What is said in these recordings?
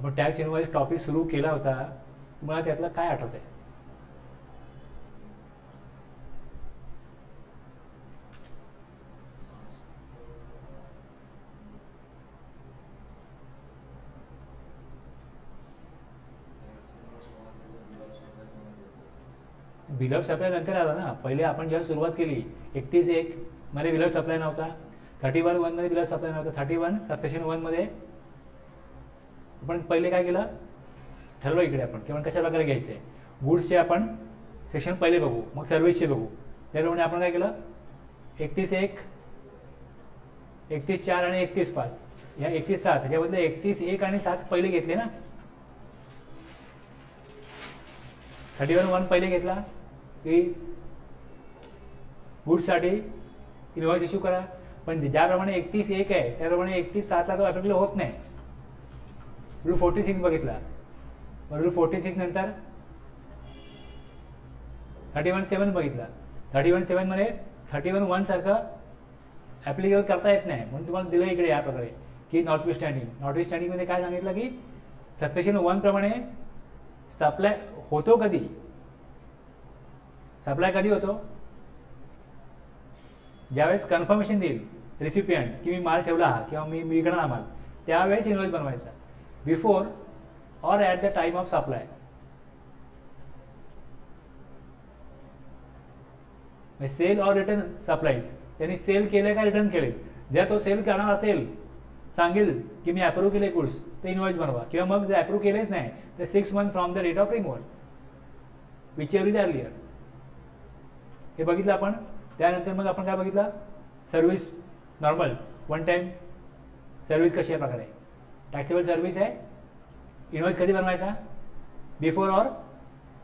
आपण tax invoice topic सुरू केला होता, तुम्हाला त्यातलं काय आठवत आहे? बिल ऑफ सप्लाय नंतर आला ना. पहिले आपण जेव्हा सुरुवात केली 31/1 मध्ये बिल ऑफ सप्लाय नव्हता, 31/1 मध्ये बिल ऑफ सप्लाय नव्हता, 31 सबसेक्शन 1 मध्ये आपण पहिले काय केलं, ठरवलं इकडे आपण की आपण कशा प्रकारे घ्यायचं आहे. गुड्सचे आपण सेक्शन पहिले बघू, मग सर्व्हिसचे बघू. त्याप्रमाणे आपण काय केलं, 31/1, 31/4 आणि 31/5 या 31/7 त्याच्याबद्दल 31/1 आणि 7 पहिले घेतले ना. 31/1 पहिले घेतला की गुड्ससाठी इनवॉइस इश्यू करा, पण ज्याप्रमाणे 31/1 आहे त्याप्रमाणे 31/7 तो ॲप्लिकेबल होत नाही. रूल 46 बघितला, रूल 46 नंतर 31/7 बघितला. 31/7 मध्ये 31/1 सारखं ॲप्लिकेबल करता येत नाही, म्हणून तुम्हाला दिलं इकडे या प्रकारे की नॉर्थ वेस्ट स्टँडिंगमध्ये काय सांगितलं की सबसेक्शन 1 प्रमाणे सप्लाय होतो कधी, सप्लाय कधी होतो, ज्यावेळेस कन्फर्मेशन देईल रिसिपियंट की मी माल ठेवला हा किंवा मी विकणार हा माल, त्यावेळेस इनवॉइस बनवायचा. Before or at the time of supply. Sale or return supplies, त्यांनी सेल केले का रिटर्न केले. जर तो सेल करणार असेल, सांगेल की मी अप्रूव्ह केले गुड्स, ते इनवॉइस बनवा. किंवा मग जर अप्रूव्ह केलेच नाही तर 6 months from the date of removal whichever is earlier. हे बघितलं आपण. त्यानंतर मग आपण काय बघितलं, service normal one time service कशी आहे प्रकारे, टॅक्सेबल सर्व्हिस आहे. इनवॉइस कधी बनवायचा, बिफोर और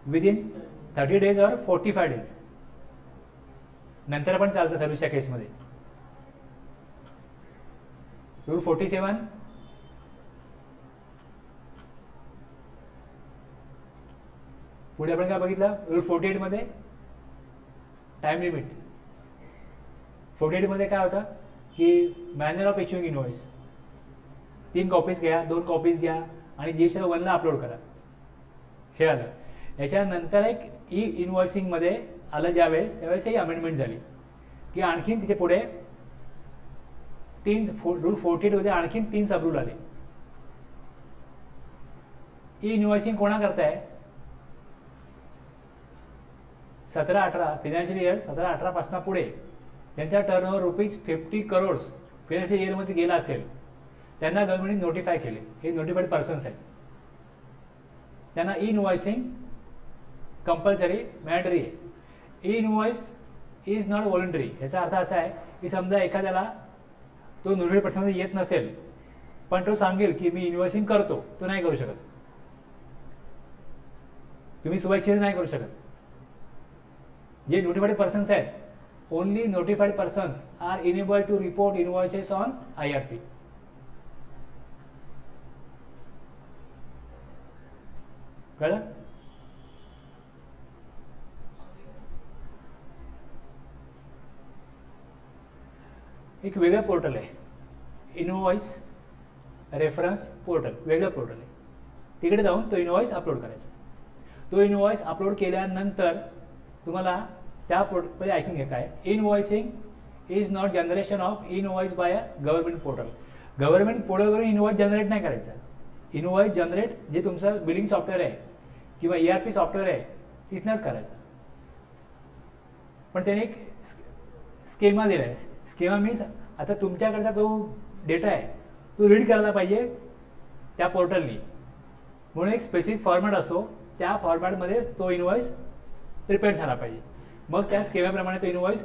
विदिन 30 days और 45 days नंतर पण चालतं सर्व्हिसच्या केसमध्ये. रूल 47 पुढे आपण काय बघितलं, रूल 48 मध्ये टाइम लिमिट. 48 मध्ये काय होतं की manner of issuing invoice, 3 copies घ्या, 2 कॉपीज घ्या आणि GSTR 1 ला अपलोड करा, हे आलं. याच्यानंतर एक ई इनवॉइसिंगमध्ये आलं ज्यावेळेस, त्यावेळेस ही अमेंडमेंट झाली की आणखीन तिथे पुढे रूल 48 मध्ये आणखीन 3 सब रूल आले. ई इनवॉइसिंग कोणा करताय, 17-18 फायनान्शियल इयर 17-18 पासून पुढे त्यांचा टर्नओव्हर ₹50 crores फायनान्शियल इयरमध्ये गेला असेल, त्यांना गव्हर्नमेंटने नोटिफाय केले. हे नोटिफाईड पर्सन्स आहेत, त्यांना ई इनवॉइसिंग कंपल्सरी मॅन्डेटरी आहे. E invoice is not voluntary. याचा अर्थ असा आहे की समजा एखाद्याला तो नोटिफाईड पर्सन येत नसेल, पण तो सांगेल की मी इनवॉइसिंग करतो, तो नाही करू शकत. तुम्ही स्वइच्छेने नाही करू शकत. जे नोटिफाईड पर्सन्स आहेत, only notified persons are enable to report invoices on IRP. कळलं. एक वेगळं पोर्टल आहे, इनवॉइस रेफरन्स पोर्टल, वेगळं पोर्टल आहे. तिकडे जाऊन तो इनवॉइस अपलोड करायचा. तो इनवॉइस अपलोड केल्यानंतर तुम्हाला त्या पोर्टल ऐकून घ्या काय, invoicing is not generation of invoice by a government portal. Government पोर्टलवरून इनवॉइस जनरेट नाही करायचा. इनवॉइस जनरेट जे तुमचं बिलिंग सॉफ्टवेअर आहे किंवा ERP सॉफ्टवेअर आहे तिथनंच करायचं. पण त्याने एक स्केमा दिला आहे. स्केमा मीन्स आता तुमच्याकडचा जो डेटा आहे तो रीड करायला पाहिजे त्या पोर्टलनी, म्हणून एक स्पेसिफिक फॉर्मॅट असतो, त्या फॉर्मॅटमध्ये तो इनवॉइस प्रिपेअर झाला पाहिजे. मग त्या स्केमाप्रमाणे तो इनवॉइस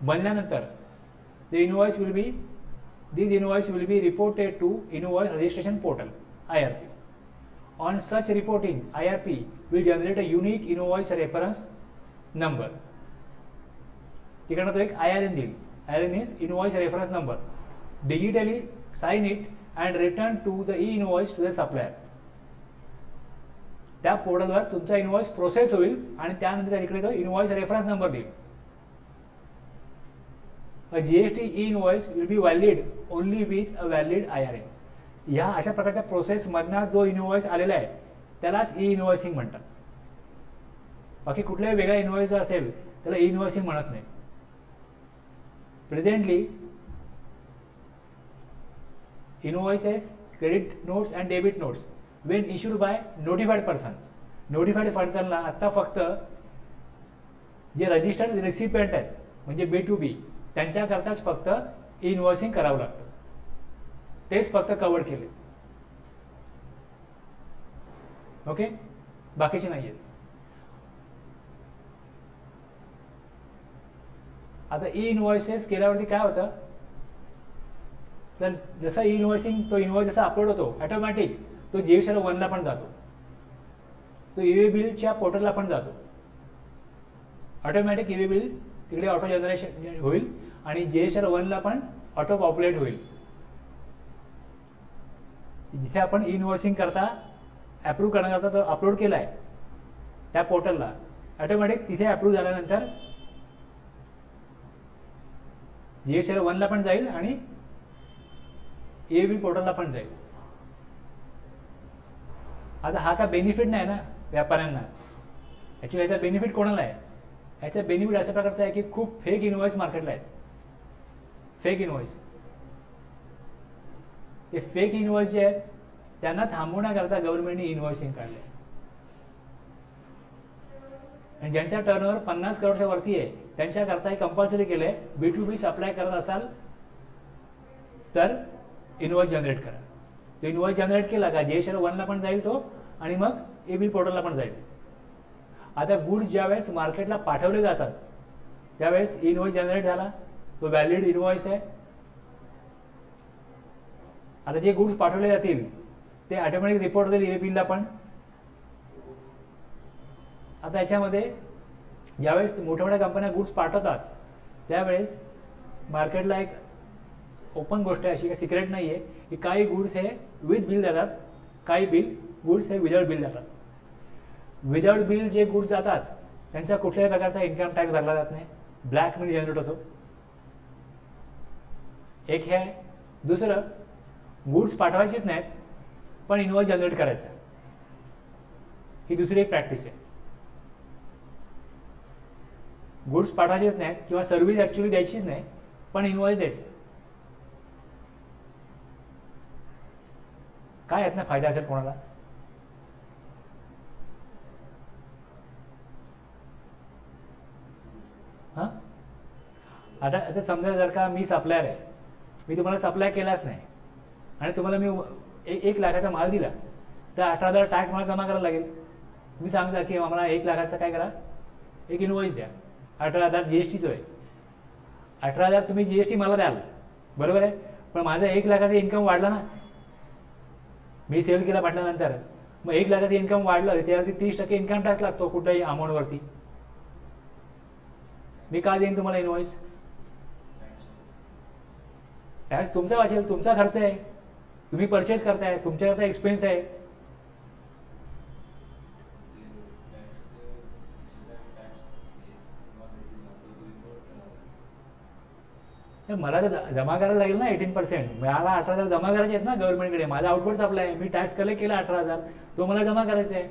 बनल्यानंतर this invoice will be reported to invoice registration portal IRP. On such reporting IRP will generate a unique invoice reference number. तिकडनं तो एक IRN देईल. IRN means invoice reference number. Digitally sign it and return to the invoice to the supplier. त्या पोर्टलवर तुमचा invoice process होईल आणि त्यानंतर तिकडे तो इनवॉइस रेफरन्स नंबर देईल. अ GST invoice will B valid only with a valid IRN. ह्या अशा प्रकारच्या प्रोसेसमधनं जो इनवॉइस आलेला आहे त्यालाच ई इनवॉइसिंग म्हणतात. बाकी कुठल्याही वेगळा इनवॉइस असेल त्याला ई इनवॉइसिंग म्हणत नाही. Presently invoices, credit notes and debit notes when issued by notified person. Notified पर्सनला आत्ता फक्त जे रजिस्टर्ड रिसिपियंट आहेत म्हणजे B2B त्यांच्याकरताच फक्त ई इनवॉइसिंग करावं लागतं. तेच फक्त कव्हर केले. ओके, बाकीचे नाही आहेत. आता ई इनवॉइसेस केल्यावरती काय होतं, तर जसं ई इनवॉइसिंग तो इनवॉइस जसा अपलोड होतो ऑटोमॅटिक तो GSR 1ला पण जातो, तो ई वे बिलच्या पोर्टलला पण जातो. ऑटोमॅटिक ई वे बिल तिकडे ऑटो जनरेशन होईल आणि GSR 1ला पण ऑटो पॉप्युलेट होईल. जिथे आपण ई इनवॉइसिंग करता ॲप्रूव्ह करण्याकरता तो अपलोड केला आहे त्या पोर्टलला, ऑटोमॅटिक तिथे अप्रूव्ह झाल्यानंतर GSR 1ला पण जाईल आणि ई वे बिल पोर्टलला पण जाईल. आता हा का बेनिफिट नाही ना व्यापाऱ्यांना. ॲक्च्युली याचा बेनिफिट कोणाला आहे, याचा बेनिफिट अशा प्रकारचा आहे की खूप फेक इनवॉइस मार्केटला आहेत. फेक इनवॉइस, ते फेक इनवॉइस जे आहेत त्यांना थांबवण्याकरता गव्हर्नमेंटने इनवॉइसिंग काढले. आणि ज्यांचा टर्नओव्हर 50 करोडच्या वरती आहे त्यांच्याकरता हे कंपल्सरी केलं आहे, B2B सप्लाय करत असाल तर इनवॉइस जनरेट करा. तो इनवॉइस जनरेट केला का GSR 1ला पण जाईल तो आणि मग ई बिल पोर्टलला पण जाईल. आता गुड्स ज्यावेळेस मार्केटला पाठवले जातात त्यावेळेस इनवॉइस जनरेट झाला, तो व्हॅलिड इनवॉइस आहे. आता जे गुड्स पाठवले जातील ते ऑटोमॅटिक रिपोर्ट होतील ई वे बिलला पण. आता याच्यामध्ये ज्यावेळेस मोठ्या मोठ्या कंपन्या गुड्स पाठवतात त्यावेळेस मार्केटला एक ओपन गोष्ट आहे, अशी काही सिक्रेट नाही आहे की काही गुड्स हे विथ बिल जातात, काही गुड्स हे विदाउट बिल जातात. विदाउट बिल जे गुड्स जातात त्यांचा कुठल्याही प्रकारचा इन्कम टॅक्स भरला जात नाही, ब्लॅक मनी जनरेट होतो. एक हे आहे. दुसरं, गुड्स पाठवायचीच नाहीत पण इनवॉइस जनरेट करायचं, ही दुसरी एक प्रॅक्टिस आहे. गुड्स पाठवायचेच नाहीत किंवा सर्व्हिस ॲक्च्युली द्यायचीच नाही पण इनवॉइस द्यायचं. काय यातनं फायदा असेल कोणाला? हां, आता समजा जर का मी सप्लायर आहे, मी तुम्हाला सप्लाय केलाच नाही आणि तुम्हाला मी 1 लाखाचा माल दिला तर 18,000 टॅक्स मला जमा करायला लागेल. तुम्ही सांगता की आम्हाला 1 लाखाचा काय करा, एक इनवॉइस द्या, 18,000 GST जो आहे, 18,000 तुम्ही GST मला द्याल, बरोबर आहे. पण माझं 1 लाखाचा इन्कम वाढला ना, मी सेल केला म्हटल्यानंतर मग 1 लाखाचं इन्कम वाढलं त्यावरती 30% इन्कम टॅक्स लागतो कुठल्याही अमाऊंटवरती. मी का देईन तुम्हाला इनवॉइस? टॅक्स तुमचा वाचेल, तुमचा खर्च आहे, तुम्ही परचेस करताय, तुमच्याकरता एक्सपेन्स आहे. तर मला तर जमा करायला लागेल ना 18%. मला 18,000 जमा करायचे आहेत ना गव्हर्नमेंटकडे. माझा आउटवर्ड सप्लाय आहे, मी टॅक्स कलेक्ट केला 18,000, तो मला जमा करायचा आहे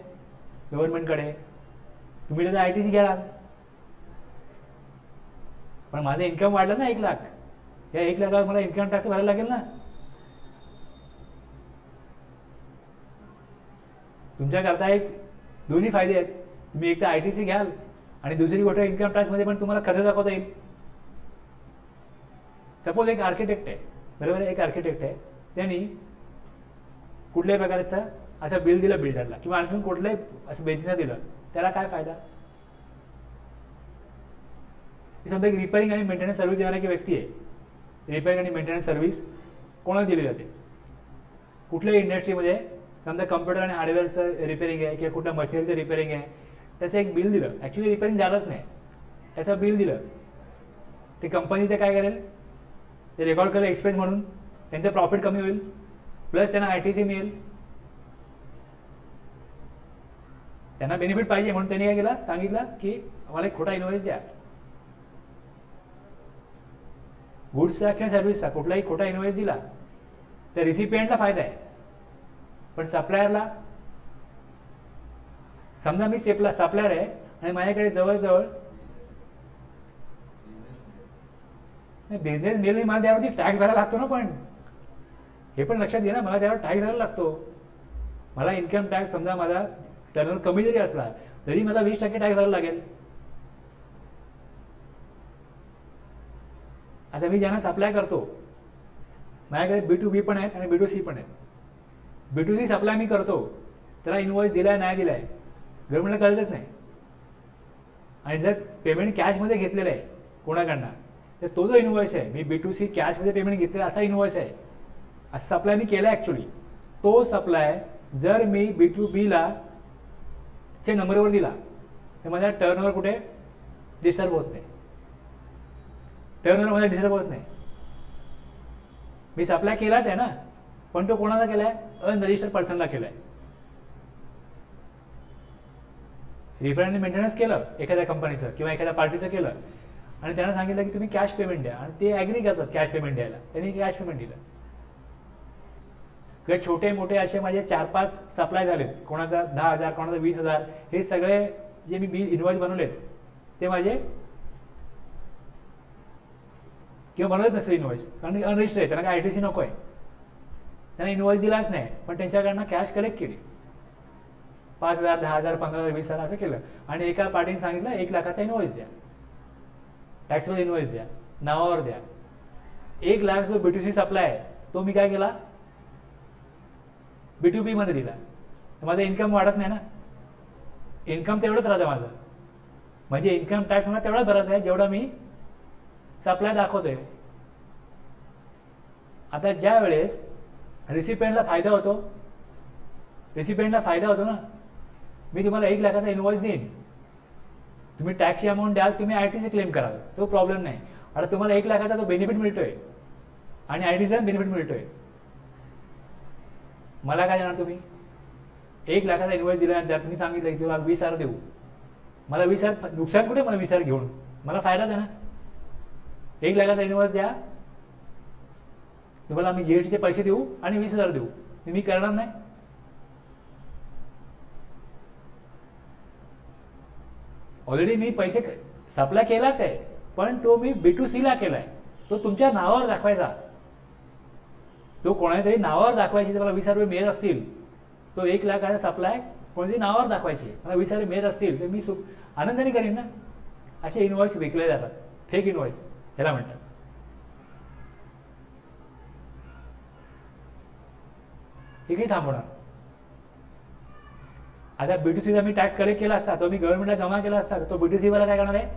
गव्हर्नमेंटकडे. तुम्ही त्याचा ITC घ्याल पण माझं इन्कम वाढलं ना 1 लाख, या 1 लाखावर मला इन्कम टॅक्स भरायला लागेल ना. तुमच्याकरता एक दोन्ही फायदे आहेत. तुम्ही एक तर ITC घ्याल आणि दुसरी गोष्ट इन्कम टॅक्समध्ये पण तुम्हाला खर्च दाखवता येईल. सपोज एक आर्किटेक्ट आहे, बरोबर आहे, एक आर्किटेक्ट आहे, त्यांनी कुठल्याही प्रकारचं असं बिल दिलं बिल्डरला किंवा आणखी कुठलंही असं बेंचना दिलं, त्याला काय फायदा? समजा एक रिपेअरिंग आणि मेंटेनन्स सर्व्हिस देणारी व्यक्ती आहे. रिपेअरिंग आणि मेंटेनन्स सर्व्हिस कोणाला दिली जाते? कुठल्याही इंडस्ट्रीमध्ये समजा कम्प्युटर आणि हार्डवेअरचं रिपेअरिंग आहे किंवा कुठल्या मशिनरीचं रिपेअरिंग आहे, त्याचं एक बिल दिलं, ॲक्च्युली रिपेअरिंग झालंच नाही, त्याचं बिल दिलं, ते कंपनी ते काय करेल, ते रेकॉर्ड करेल एक्सपेन्स म्हणून, त्यांचं प्रॉफिट कमी होईल प्लस त्यांना ITC मिळेल. त्यांना बेनिफिट पाहिजे म्हणून त्यांनी काय केलं, सांगितलं की आम्हाला एक खोटा इनवॉइस द्या. गुड्सचा किंवा सर्व्हिसचा कुठलाही खोटा इनवॉइस दिला तर रिसिपियंटला फायदा आहे, पण सप्लायरला समजा मी सप्लायर आहे आणि माझ्याकडे जवळजवळ बिझनेस मिळेल, मला त्यावरती टॅक्स भरायला लागतो ना. पण हे पण लक्षात घे ना, मला त्यावर टॅक्स भरायला लागतो. मला इन्कम टॅक्स समजा माझा टर्नओव्हर कमी जरी असला तरी मला 20% टॅक्स भरायला लागेल. आता मी ज्यांना सप्लाय करतो, माझ्याकडे B2B पण आहेत आणि B2C पण आहेत. B2C सप्लाय मी करतो, त्याला इनवॉइस दिलाय नाही दिलाय गव्हर्नमेंटला कळतच नाही. आणि जर पेमेंट कॅशमध्ये घेतलेलं आहे कोणाकडनं, तर तो जो इनवॉइस आहे, मी B2C कॅशमध्ये पेमेंट घेतलेला असा इनवॉइस आहे, असा सप्लाय मी केला ॲक्च्युली. तो सप्लाय जर मी B2Bला च्या नंबरवर दिला तर माझा टर्नओव्हर कुठे डिस्टर्ब होत नाही. टर्नओव्हर माझा डिस्टर्ब होत नाही. मी सप्लाय केलाच आहे ना, पण तो कोणाला केला आहे? अनरजिस्टर्ड पर्सनला केला आहे. रिपेअर आणि मेंटेनन्स केलं एखाद्या कंपनीचं किंवा एखाद्या पार्टीचं केलं आणि त्यांना सांगितलं की तुम्ही कॅश पेमेंट द्या, आणि ते ॲग्री करतात कॅश पेमेंट द्यायला. त्यांनी कॅश पेमेंट दिलं. किंवा छोटे मोठे असे माझे 4-5 सप्लाय झालेत, कोणाचा 10,000, कोणाचा 20,000, हे सगळे जे मी इनवॉइस बनवलेत ते माझे, किंवा बनवत नसेल इनवॉइस कारण अनरजिस्टर आहे, त्यांना काय ITC नको आहे, त्यांना इनवॉइस दिलाच नाही, पण त्यांच्याकडनं कॅश कलेक्ट केली. 5,000, 10,000, 15,000, 20,000 असं केलं. आणि एका पार्टीने सांगितलं 1 लाखाचा इनवॉइस द्या, टॅक्सवर इनवॉइस द्या, नावावर द्या. 1 लाख जो B2C सप्लाय आहे तो मी काय केला, B2B मध्ये दिला. तर माझं इन्कम वाढत नाही ना, इन्कम तेवढंच राहतं माझं. म्हणजे इन्कम टॅक्स मला तेवढाच भरत आहे जेवढा मी सप्लाय दाखवतोय. आता ज्या वेळेस रिसिपेंटला फायदा होतो, रिसिपेंटला फायदा होतो ना, मी तुम्हाला 1 लाखाचा इनवॉइस देईन, तुम्ही टॅक्सची अमाऊंट द्याल, तुम्ही ITC क्लेम कराल, तो प्रॉब्लेम नाही. आता तुम्हाला 1 लाखाचा तो बेनिफिट मिळतोय आणि ITCचा बेनिफिट मिळतोय. मला काय देणार तुम्ही? 1 लाखाचा इनवॉइस दिल्यानंतर तुम्ही सांगितलं की तुला 20,000 देऊ, मला 20,000 नुकसान कुठे, मला 20,000 घेऊन मला फायदा द्या ना. 1 लाखाचा इनवॉइस द्या, तुम्हाला आम्ही GSTचे पैसे देऊ आणि 20,000 देऊ, तुम्ही करणार नाही. ऑलरेडी मी पैसे सप्लाय केलाच आहे, पण तो मी B2C ला केलाय, तो तुमच्या नावावर दाखवायचा. तो कोणातरी नावावर दाखवायची, तर मला 20,000 रुपये मिळत असतील, तो 1 लाखाचा सप्लाय कोणतरी नावावर दाखवायची, मला 20,000 मिळत असतील, तर मी आनंदाने करीन ना. असे इनवॉइस विकले जातात, फेक इनवॉइस ह्याला म्हणतात. हे काही थांबवणार. आता B2Cचा मी टॅक्स कलेक्ट केला असता, तो मी गव्हर्नमेंटला जमा केला असता, तो B2C वाला काय करणार आहे,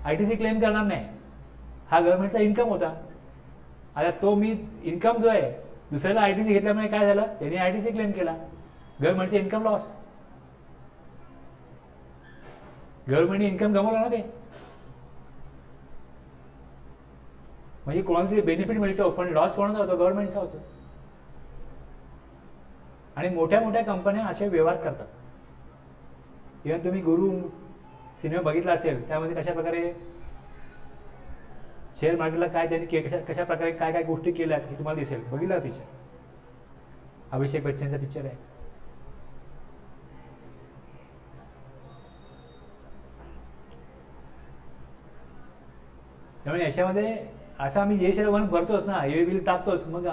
ITC क्लेम करणार नाही. हा गव्हर्नमेंटचा इन्कम होता. आता तो मी इन्कम जो आहे दुसऱ्याला ITC घेतल्यामुळे काय झालं, त्यांनी ITC क्लेम केला, गव्हर्नमेंटचे इन्कम लॉस. गव्हर्नमेंटने इन्कम गमावलं ना ते. म्हणजे कोणाला तरी बेनिफिट मिळतो, पण लॉस कोणाचा होतो, गव्हर्नमेंटचा होतो. आणि मोठ्या मोठ्या कंपन्या असे व्यवहार करतात. इव्हन तुम्ही गुरु सिनेमा बघितला असेल, त्यामध्ये कशा प्रकारे शेअर मार्केटला काय त्यांनी कशा प्रकारे काय काय गोष्टी केल्या हे तुम्हाला दिसेल. बघितला पिक्चर, अभिषेक बच्चनचा पिक्चर आहे. त्यामुळे याच्यामध्ये असं आम्ही जे शेअर भरतोच ना, हे बिल टाकतोच, मग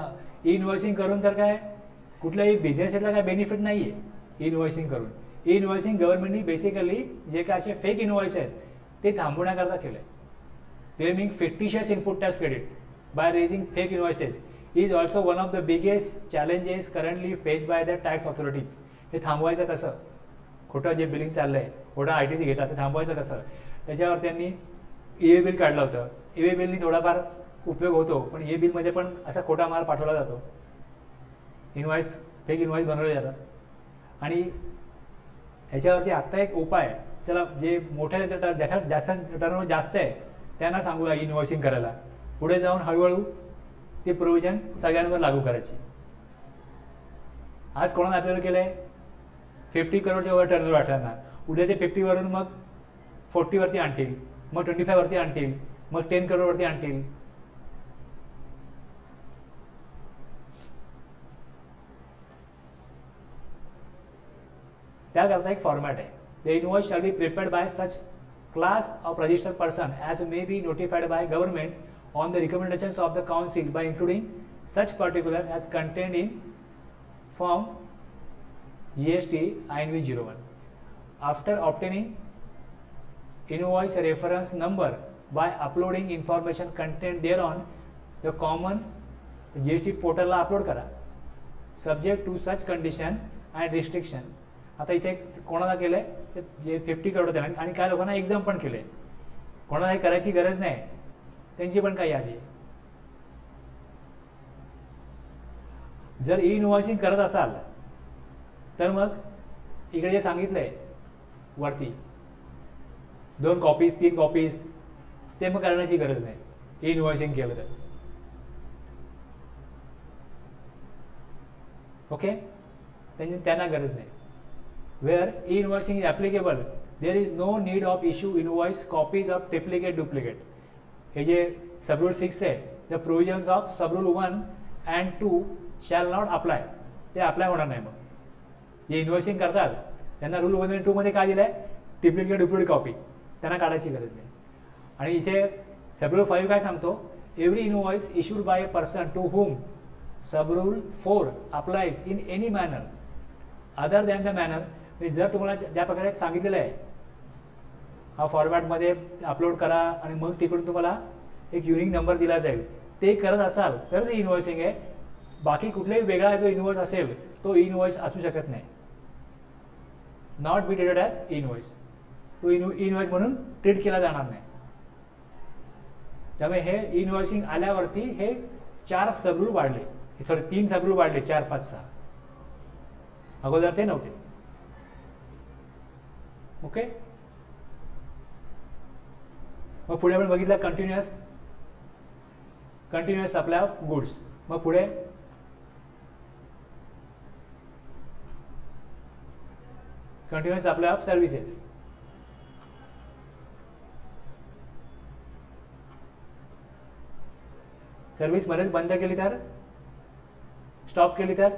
इनवॉइसिंग करून तर काय कुठल्याही बिझनेसला काय बेनिफिट नाही आहे इनवॉइसिंग करून. इनवॉइसिंग गव्हर्नमेंटनी बेसिकली जे काय असे फेक इनवॉइस आहेत ते थांबवण्याकरता केलं आहे. Claiming fictitious input tax credit by raising fake invoices is also one of the biggest challenges currently face by the tax authorities. हे थांबवायचं कसं, खोटं जे बिलिंग चाललं आहे, खोटं ITC घेतात, ते थांबवायचं कसं, त्याच्यावर त्यांनी EA बिल काढलं होतं. EA बिलनी थोडाफार उपयोग होतो, पण EA बिलमध्ये पण असा खोटा माल पाठवला जातो, इनवॉइस फेक इनवॉइस बनवले जातात. आणि ह्याच्यावरती आत्ता एक उपाय, चला जे मोठ्या ज्याचा टर्नओव्हर जास्त आहे त्यांना सांगूया इनवॉइसिंग करायला, पुढे जाऊन हळूहळू ते प्रोव्हिजन सगळ्यांवर लागू करायची. आज कोणाला आपल्याला केलं आहे, 50 करोडच्या वर टर्नओव्हर वाटताना, उद्या ते 50 वरून मग 40 वरती आणतील, मग 25 वरती आणतील, मग 10 करोडवरती आणतील. त्याकरता एक फॉर्मॅट आहे. The invoice shall be prepared bye such class of registered person as may be notified by government on the recommendations of the council by including such particular as contained in form GST INV 01. After obtaining invoice reference number by uploading information contained thereon, the common GST portal ला upload करा subject to such condition and restriction. आता इथे कोणाला केलंय ते जे 50 करोड त्याला आणि काय लोकांना एक्झाम पण केले. कोणाला हे करायची गरज नाही, त्यांची पण काही यादी आहे. जर ई इनव्हॉइसिंग करत असाल तर मग इकडे जे सांगितलंय वरती 2 कॉपीज 3 कॉपीज ते मग करण्याची गरज नाही ई इनव्हॉइसिंग केलं तर. ओके, त्यांना गरज नाही. Where e-invoicing is applicable, there is no need of issue invoice copies of triplicate duplicate. हे जे सब रूल 6 आहे, the provisions of sub rule 1 and 2 shall not apply. ते अप्लाय होणार नाही. मग जे इन्व्हॉइसिंग करतात त्यांना रूल 1 आणि 2 मध्ये काय दिलंय, ट्रिप्लिकेट डुप्लिकेट कॉपी, त्यांना काढायची गरज नाही. आणि इथे सब रूल 5 काय सांगतो, every invoice issued by a person to whom sub rule 4 applies in any manner other than the manner. जर तुम्हाला ज्या प्रकारे सांगितलेलं आहे हा फॉर्मॅटमध्ये अपलोड करा आणि मग तिकडून तुम्हाला एक युनिक नंबर दिला जाईल, ते करत असाल तरच इनव्हॉइसिंग आहे. बाकी कुठलाही वेगळा जो इनव्हॉइस असेल तो इनव्हॉइस असू शकत नाही. Not be treated as invoice. तो इनव्हॉइस म्हणून ट्रीट केला जाणार नाही. त्यामुळे हे इनव्हॉइसिंग आल्यावरती हे 4 सबरूल वाढले, सॉरी 3 सबरूल वाढले, 4, 5, 6. अगोदर ते नव्हते. ओके, मग पुढे आपण बघितलं कंटिन्युअस सप्लाय ऑफ गुड्स. मग पुढे continuous supply of services. Service मध्येच बंद केली तर, स्टॉप केली तर,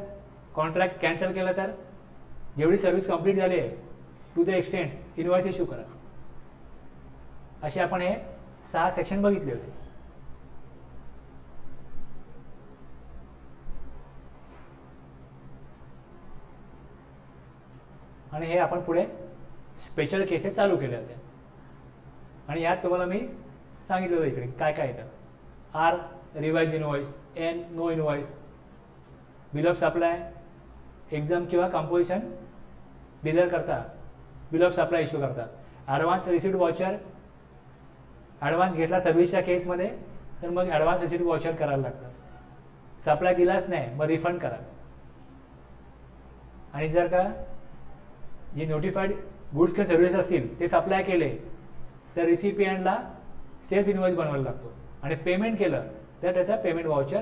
कॉन्ट्रॅक्ट कॅन्सल केला तर, जेवढी सर्व्हिस कंप्लीट झाली आहे to the extent invoice issue करा. असे आपण हे 6 सेक्शन बघितले होते. आणि हे आपण पुढे स्पेशल केसेस चालू केले होते. आणि यात तुम्हाला मी सांगितलं होतं इकडे काय काय येतं. Are revise invoice, an no invoice, bill of supply, exempt किंवा कंपोजिशन डीलर करता बिल ऑफ सप्लाय इश्यू करतात. ॲडव्हान्स रिसिप्ट वॉचर, ॲडव्हान्स घेतला सर्व्हिसच्या केसमध्ये तर मग ॲडव्हान्स रिसिप्ट वॉचर करायला लागतं. सप्लाय दिलाच नाही मग रिफंड करा. आणि जर का जे नोटिफाईड गुड्स किंवा सर्व्हिस असतील ते सप्लाय केले तर रिसिपियंटला सेल्फ इनवॉइस बनवायला लागतो. आणि पेमेंट केलं तर त्याचा पेमेंट वॉचर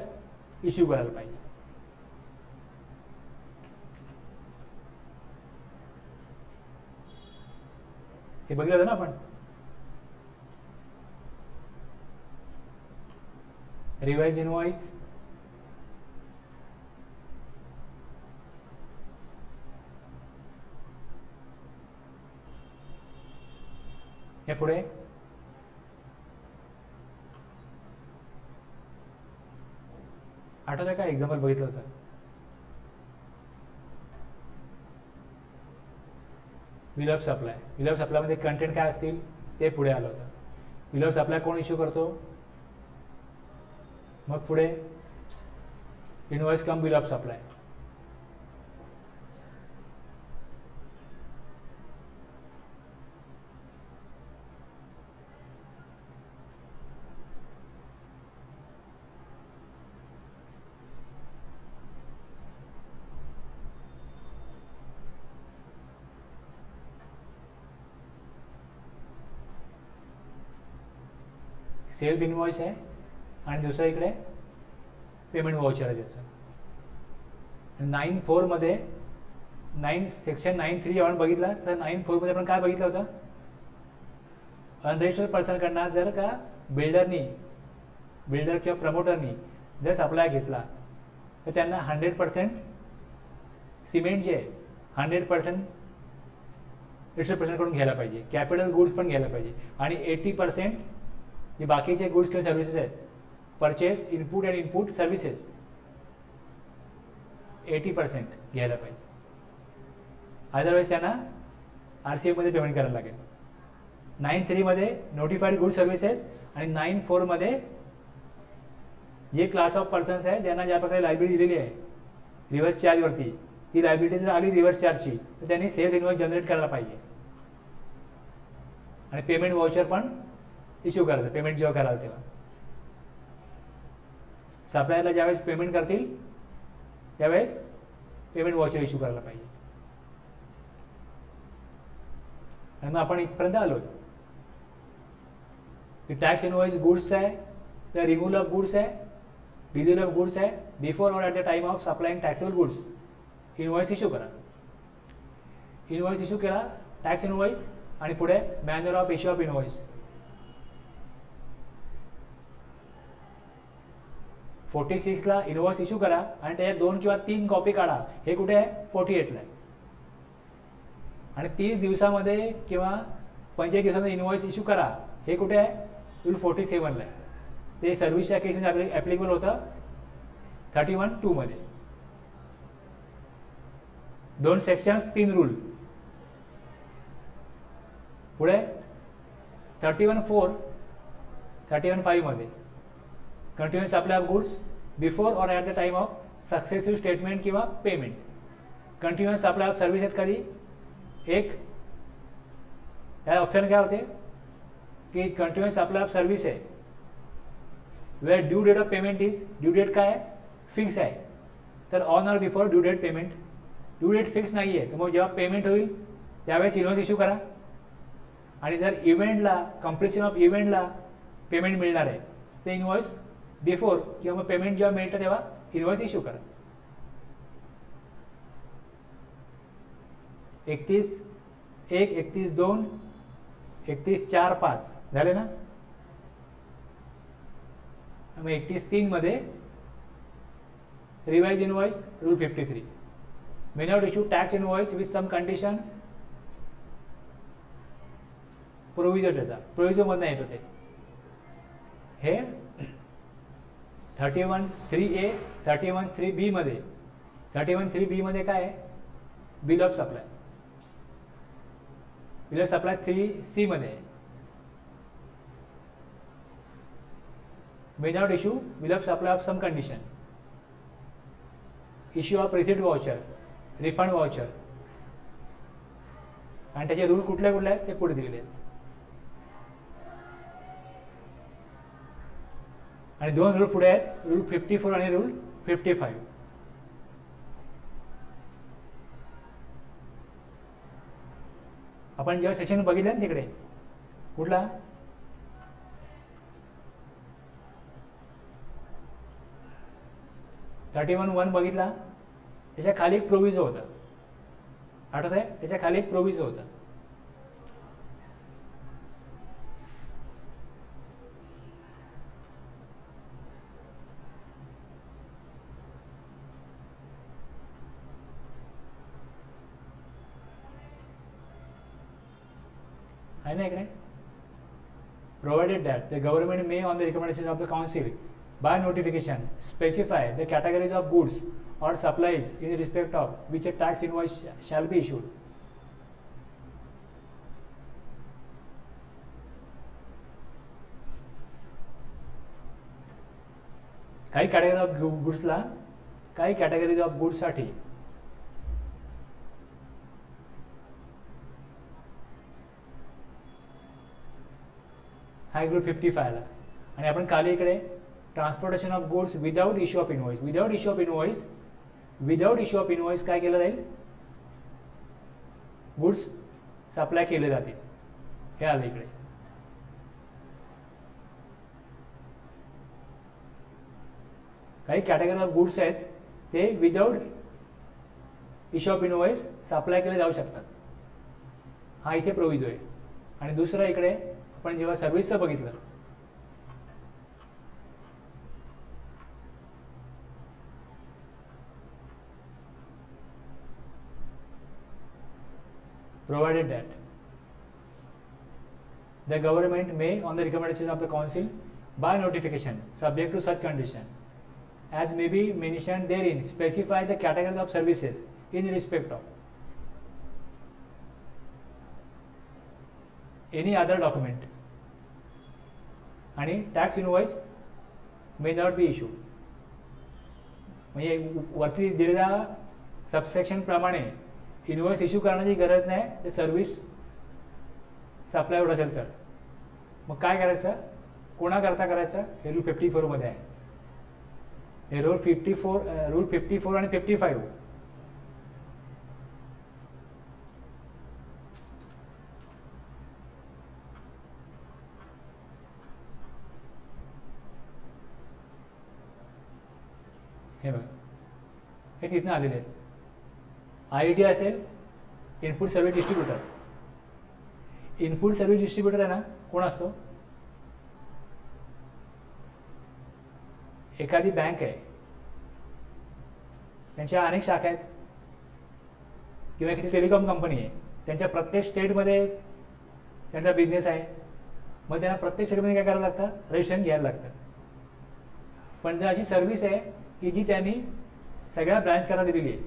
इश्यू करायला पाहिजे. हे बघितलं होतं ना आपण. रिवाइज इनवॉइस, हे पुढे आठवतंय का एक्झाम्पल बघितलं होतं. Bill of supply. Bill of सप्लायमध्ये कंटेंट काय असतील ते पुढे आलं होतं. बिल ऑफ सप्लाय कोण इश्यू करतो, मग पुढे invoice cum bill of supply. Self invoice आहे आणि दुसरं इकडे पेमेंट व्हाउचर आहे त्याचं. 9(4) मध्ये सेक्शन 9(3) आपण बघितला तर 9(4) मध्ये आपण काय बघितलं होतं, अनरजिस्टर्ड पर्सनकडनं जर का बिल्डर किंवा प्रमोटरनी जर सप्लाय घेतला तर त्यांना 100% सिमेंट जे आहे 100% डिस्ट्रीब्युशनकडून घ्यायला पाहिजे, कॅपिटल गुड्स पण घ्यायला पाहिजे, आणि 80% जे बाकीचे गुड्स किंवा सर्व्हिसेस आहेत, purchase, input and input services, 80% घ्यायला पाहिजे. अदरवाईज त्यांना RCA पेमेंट करायला लागेल. 9(3) नोटिफाईड गुड सर्व्हिसेस आणि 9(4) जे क्लास ऑफ पर्सन्स आहे ज्यांना ज्या प्रकारे लायबिलिटी दिलेली आहे रिव्हर्स चार्जवरती, ती लायबिलिटी जर आली रिव्हर्स चार्जची तर त्यांनी सेल्स इनवॉइस जनरेट करायला पाहिजे आणि पेमेंट वाउचर पण इश्यू करायचं. पेमेंट जेव्हा कराल तेव्हा सप्लायरला ज्यावेळेस पेमेंट करतील त्यावेळेस पेमेंट वाउचर इश्यू करायला पाहिजे. आणि मग आपण इथपर्यंत आलो की टॅक्स इनवॉइस गुड्स आहे, तर रिमूव्हल ऑफ गुड्स आहे, डिलीव्हरी ऑफ गुड्स आहे, before or at the time of supplying taxable goods invoice issue करा. इनवॉइस इश्यू केला, टॅक्स इनवॉइस, आणि पुढे manner of issue of invoice. 46ला इनवॉइस इश्यू करा आणि त्याच्या 2 किंवा 3 कॉपी काढा. हे कुठे आहे? 48ला आहे. आणि 30 दिवसामध्ये किंवा 45 दिवसामध्ये इनवॉइस इश्यू करा. हे कुठे आहे? रूल 47ला आहे. ते सर्व्हिसच्या केसमध्ये ॲप्लिकेबल होतं 31(2) 2 सेक्शन्स 3 रूल. पुढे 31(4) 31(5) continuous supply of goods before or at the time of successive statement किंवा payment. Continuous supply of services कधी? एक या ऑप्शन काय होते की कंटिन्युअस सप्लाय ऑफ सर्व्हिस आहे where due date of payment is, due date काय आहे? फिक्स आहे, तर on or before due date payment. Due date fix नाही आहे तर मग जेव्हा पेमेंट होईल त्यावेळेस इनवॉइस इश्यू करा. आणि जर इव्हेंटला, कम्प्लिशन ऑफ इव्हेंटला पेमेंट मिळणार आहे ते इनवॉइस बिफोर किंवा मग पेमेंट जेव्हा मिळतं तेव्हा इनवॉइस इश्यू करा. 31(1), 31(2), 31(4)(5) झाले ना. मग 31(3) revise invoice rule 53 may not issue tax invoice with some condition. Provision त्याचा प्रोव्हिजनमधनं येत होते हे 31(3)(a), 31(3)(b) 31(3)(b) काय आहे? Bill of supply. Bill of supply 3(c) आहे. May not issue bill of supply of some condition. Issue of receipt voucher, refund voucher, आणि त्याचे रूल कुठले कुठले आहेत ते पुढे दिलेले आहेत. आणि 2 रूल पुढे आहेत, रूल 54 आणि रूल 55. आपण जेव्हा सेशन बघितलं ना तिकडे कुठला 31(1) बघितला, त्याच्या खाली एक प्रोव्हिजो होता. आठवत आहे? त्याच्या खाली एक प्रोव्हिजो होता. आहे ना इकडे? Provided that the government may, on the recommendations of the council, by notification, specify the categories of goods or supplies in respect of which a tax invoice shall be issued. काही कॅटेगरी ऑफ गुड्सला, काही categories of गुड्ससाठी हा एक rule 55ला. आणि आपण खाली इकडे transportation of goods without issue of invoice, without issue of invoice काय केलं जाईल? गुड्स सप्लाय केले जातील. हे आलं इकडे. काही कॅटेगरी ऑफ गुड्स आहेत ते without issue of invoice supply केले जाऊ शकतात. हा इथे प्रोव्हिजो आहे. आणि दुसरा इकडे आपण जेव्हा सर्व्हिसचं बघितलं provided that the government may on the recommendation of the council by notification subject to such condition as may be mentioned therein specify the categories of services in respect of any other document आणि tax invoice may not be issue. म्हणजे वरती दिलेल्या subsection प्रमाणे invoice issue करण्याची गरज नाही ते service supply होत असेल तर. मग काय करायचं, कोणाकरता करायचं, हे रूल 54 मध्ये आहे. हे रूल 54 आणि 55. हे बघा, हे तिथनं आलेले आहेत. IED असेल, input service distributor. Input service distributor आहे ना, कोण असतो, एखादी बँक आहे, त्यांच्या अनेक शाखा आहेत, किंवा एखादी टेलिकॉम कंपनी आहे, त्यांच्या प्रत्येक स्टेटमध्ये त्यांचा बिझनेस आहे. मग त्यांना प्रत्येक स्टेटमध्ये काय करायला लागतं, रजिस्ट्रेशन घ्यायला लागतं. पण जर अशी सर्व्हिस आहे की जी त्यांनी सगळ्या ब्रँच करायला दिलेली आहे,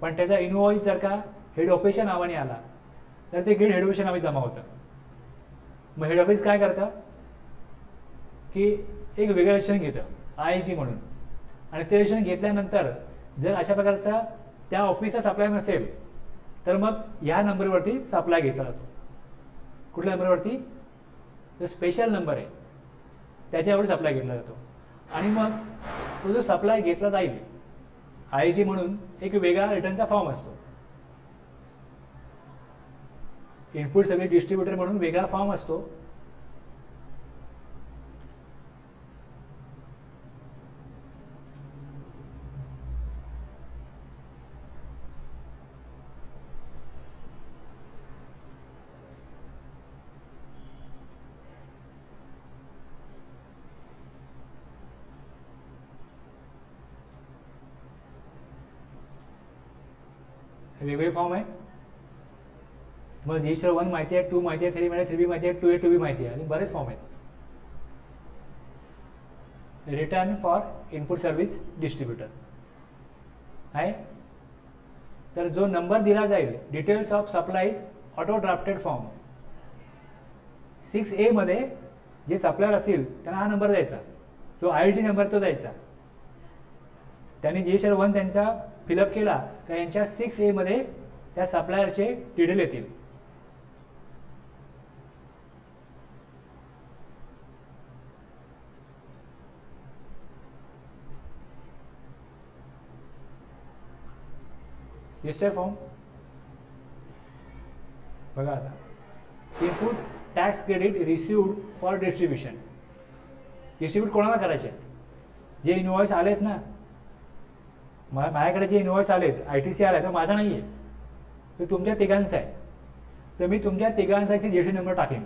पण त्याचा इनवॉइस जर का हेड ऑफिसच्या नावाने आला तर ते हेड ऑफिसच्या नावे जमा होतं. मग हेड ऑफिस काय करतं की एक वेगळं रजिस्ट्रेशन घेतं ISD म्हणून, आणि ते रजिस्ट्रेशन घेतल्यानंतर जर अशा प्रकारचा त्या ऑफिसचा सप्लाय नसेल तर मग ह्या नंबरवरती सप्लाय घेतला जातो. कुठल्या नंबरवरती, जो स्पेशल नंबर आहे त्याच्यावर सप्लाय घेतला जातो. आणि मग तो जो सप्लाय घेतला जाईल ISD म्हणून एक वेगळा रिटर्नचा फॉर्म असतो. इनपुट सर्व्हिस डिस्ट्रीब्युटर म्हणून वेगळा फॉर्म असतो. वेगवेगळे फॉर्म आहे. मग रजिस्टर 1 माहिती आहे, 2 माहिती आहे, 3 माहिती आहे, 3B माहिती आहे, 2A 2B माहिती आहे, आणि बरेच फॉर्म आहेत. Return for input service distributor आहे. तर जो नंबर दिला जाईल, details of supplies auto drafted form 6A मध्ये जे सप्लायर असतील त्यांना हा नंबर द्यायचा, जो ISD नंबर तो द्यायचा. त्यांनी रजिस्टर 1 त्यांचा फिलअप केला तर यांच्या 6A मध्ये त्या सप्लायरचे डिटेल येतील. दिसतोय फॉर्म बघा. आता input tax credit received for distribution. Distribute कोणाला करायचे, जे इनवॉइस आलेत ना, माझ्याकडे जे इनवॉइस आलेत, ITC आला तर माझा नाही आहे, तो तुमच्या तिघांचा आहे. तर मी तुमच्या तिघांचा इथे GST नंबर टाकेन,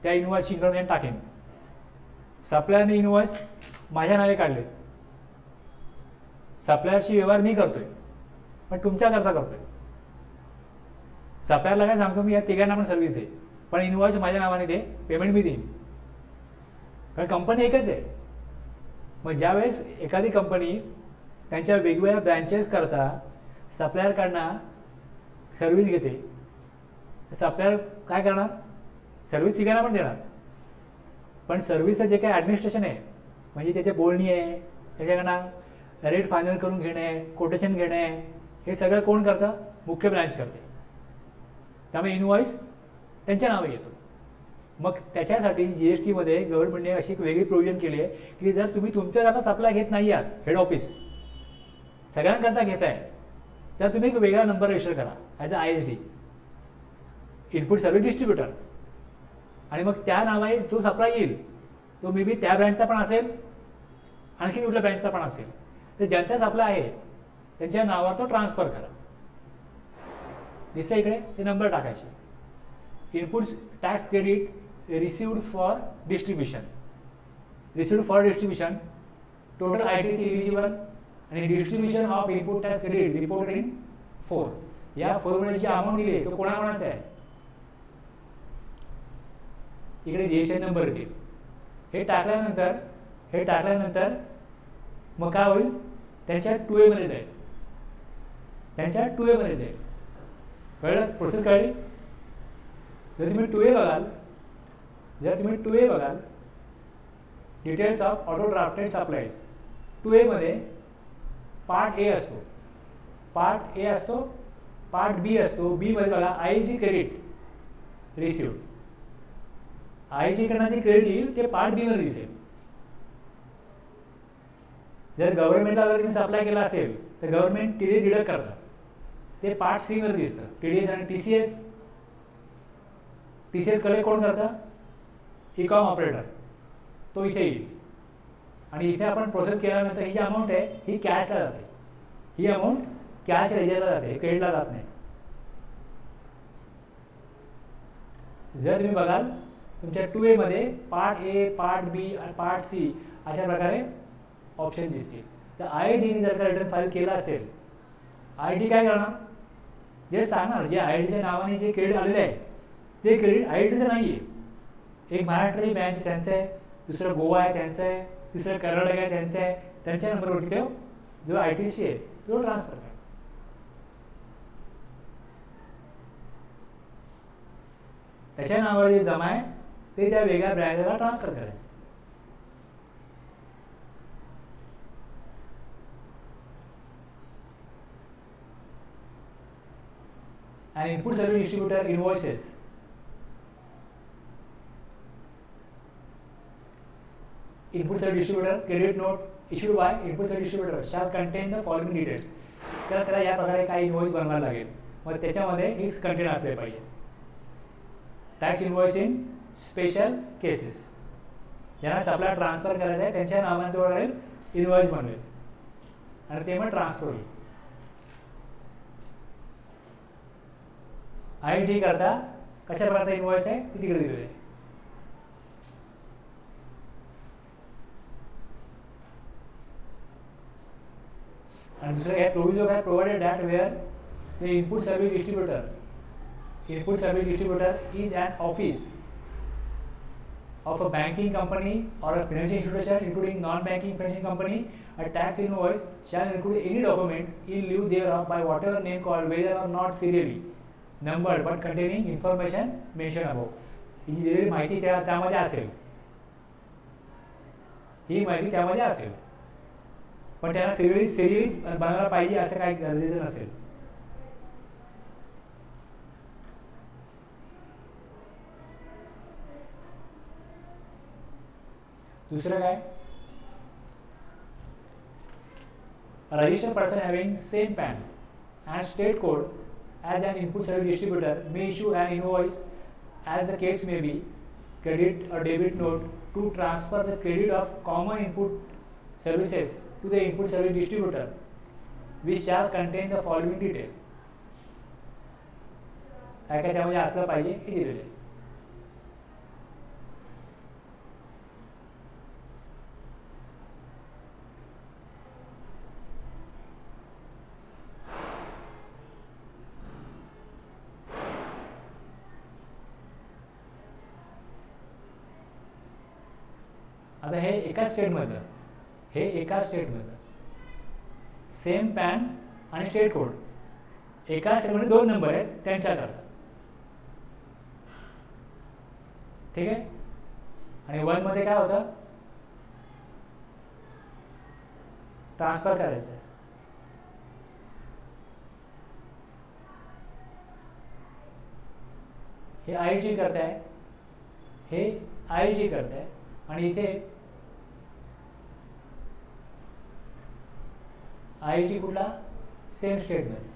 त्या इनवॉइसची इन्फॉर्मेशन टाकेन. सप्लायरने इनवॉइस माझ्या नावे काढले, सप्लायरशी व्यवहार मी करतोय, पण तुमच्याकरता करतोय. सप्लायरला काय सांगतो मी, या तिघांना पण सर्व्हिस दे, पण इनवॉइस माझ्या नावाने दे, पेमेंट मी देईन, कारण कंपनी एकच आहे. मग ज्यावेळेस एखादी कंपनी त्यांच्या वेगवेगळ्या ब्रँचेस करता सप्लायरकडनं सर्व्हिस घेते, तर सप्लायर काय करणार, सर्व्हिस तिघांना पण देणार. पण सर्व्हिसचं जे काही ॲडमिनिस्ट्रेशन आहे, म्हणजे त्याची बोलणी आहे, त्याच्याकडनं रेट फायनल करून घेणे, कोटेशन घेणे, हे सगळं कोण करतं, मुख्य ब्रँच करते. त्यामुळे इनवॉइस त्यांच्या नावे येतो. मग त्याच्यासाठी GST मध्ये गव्हर्नमेंटने अशी एक वेगळी प्रोव्हिजन केली आहे की जर तुम्ही तुमच्या जाता सप्लाय घेत नाही आहात, हेड ऑफिस सगळ्यांकरता घेत आहे, तर तुम्ही एक वेगळा नंबर रजिस्टर करा as a ISD, input service distributor. आणि मग त्या नावाने जो सप्लाय येईल तो मे बी त्या ब्रँचचा पण असेल, आणखी कुठल्या ब्रँचचा पण असेल, तर ज्यांचा सप्लाय आहे त्यांच्या नावावर तो ट्रान्सफर करा. दिसतं इकडे, ते नंबर टाकायचे. Input tax credit received for distribution. Received for distribution total ITC eligible आणि distribution of input tax credit reported in 4. या 4 मध्ये जे अमाऊंट दिली तो कोणाकोणाचा आहे, इकडे रजिस्ट्रेशन नंबर येतील. हे टाकल्यानंतर मग काय होईल, त्यांच्या 2A मध्ये जाईल. कळलं, प्रोसेस कळली. जर तुम्ही 2A बघाल, details of auto drafted supplies, 2A मध्ये पार्ट ए असतो, पार्ट बी असतो. बी मध्ये बघा IEG क्रेडिट रिसिव्ड, IEG कडनं जे क्रेडिट येईल ते पार्ट बी मध्ये दिसेल. जर गव्हर्नमेंटला अगर तुम्ही सप्लाय केला असेल तर गव्हर्नमेंट TDS डिडक्ट करतं, ते पार्ट सी मध्ये दिसतं. TDS आणि TCS कलेक्ट कोण करतं, ई-कॉम ऑपरेटर, तो इथे येईल. आणि इथे आपण प्रोसेस केल्यानंतर ही जी अमाऊंट आहे ही कॅशला जाते, ही अमाऊंट कॅश लेजरला जाते, क्रेडिटला जात नाही. जर तुम्ही बघाल तुमच्या 2A मध्ये पार्ट ए, पार्ट बी आणि पार्ट सी अशा प्रकारे ऑप्शन दिसतील. तर IID जर का रिटर्न फाईल केला असेल, IID काय करणार, जे सांगणार, जे IIDच्या नावाने जे क्रेडिट आलेलं आहे ते क्रेडिट IIDचं नाही आहे. एक महाराष्ट्र बँक त्यांचं आहे, दुसरं गोवा आहे त्यांचं आहे, तिसरं कर्नाटक आहे त्यांचं आहे, त्यांच्या नंबरवरती तो जो ITC आहे तो ट्रान्सफर करा. त्याच्या नावावर जे जमा आहे ते त्या वेगळ्या ब्रँचला ट्रान्सफर करायचं. And input service distributor invoices credit note issued by input service distributor shall contain the following details. तर त्याला या प्रकारे काही इनवॉइस बनवायला लागेल, मग त्याच्यामध्ये हीच कंटेंट असले पाहिजे. Tax invoice in special cases, ज्यांना सप्लाय ट्रान्सफर करायचं आहे त्यांच्या नावाने तो इनवॉइस बनवेल आणि ते मग ट्रान्सफर होईल. IID करता कशा प्रकारचा इनवॉइस आहे ती तिकडे दिलेलं आहे. आणि दुसरं काय प्रोव्हिजन काय, provided that where the input service distributor is an office of a banking company or a financial institution including non-banking financial company, a tax invoice shall include any document in lieu thereof by whatever name called, whether or not serially numbered but containing information mentioned above. ही दिलेली माहिती त्यामध्ये असेल, पण त्यांना serially बनवायला पाहिजे असं काही गरजेचं नसेल. दूसरा काय, a registered person having same PAN and state code as an input service distributor may issue an invoice as the case may be, credit or debit note to transfer the credit of common input services to the input service distributor, which shall contain the following detail. काय काय त्यामध्ये असलं पाहिजे हे दिलेलं आहे. आता हे एका स्टेटमधलं सेम पॅन आणि स्टेट कोड, एका स्टेटमध्ये 2 नंबर आहेत त्यांच्याकरता, ठीक आहे. आणि 1 मध्ये काय होतं, ट्रान्सफर करायचं आहे. हे IIG करताय, आणि इथे IIG कुठला, सेम स्टेटमध्ये.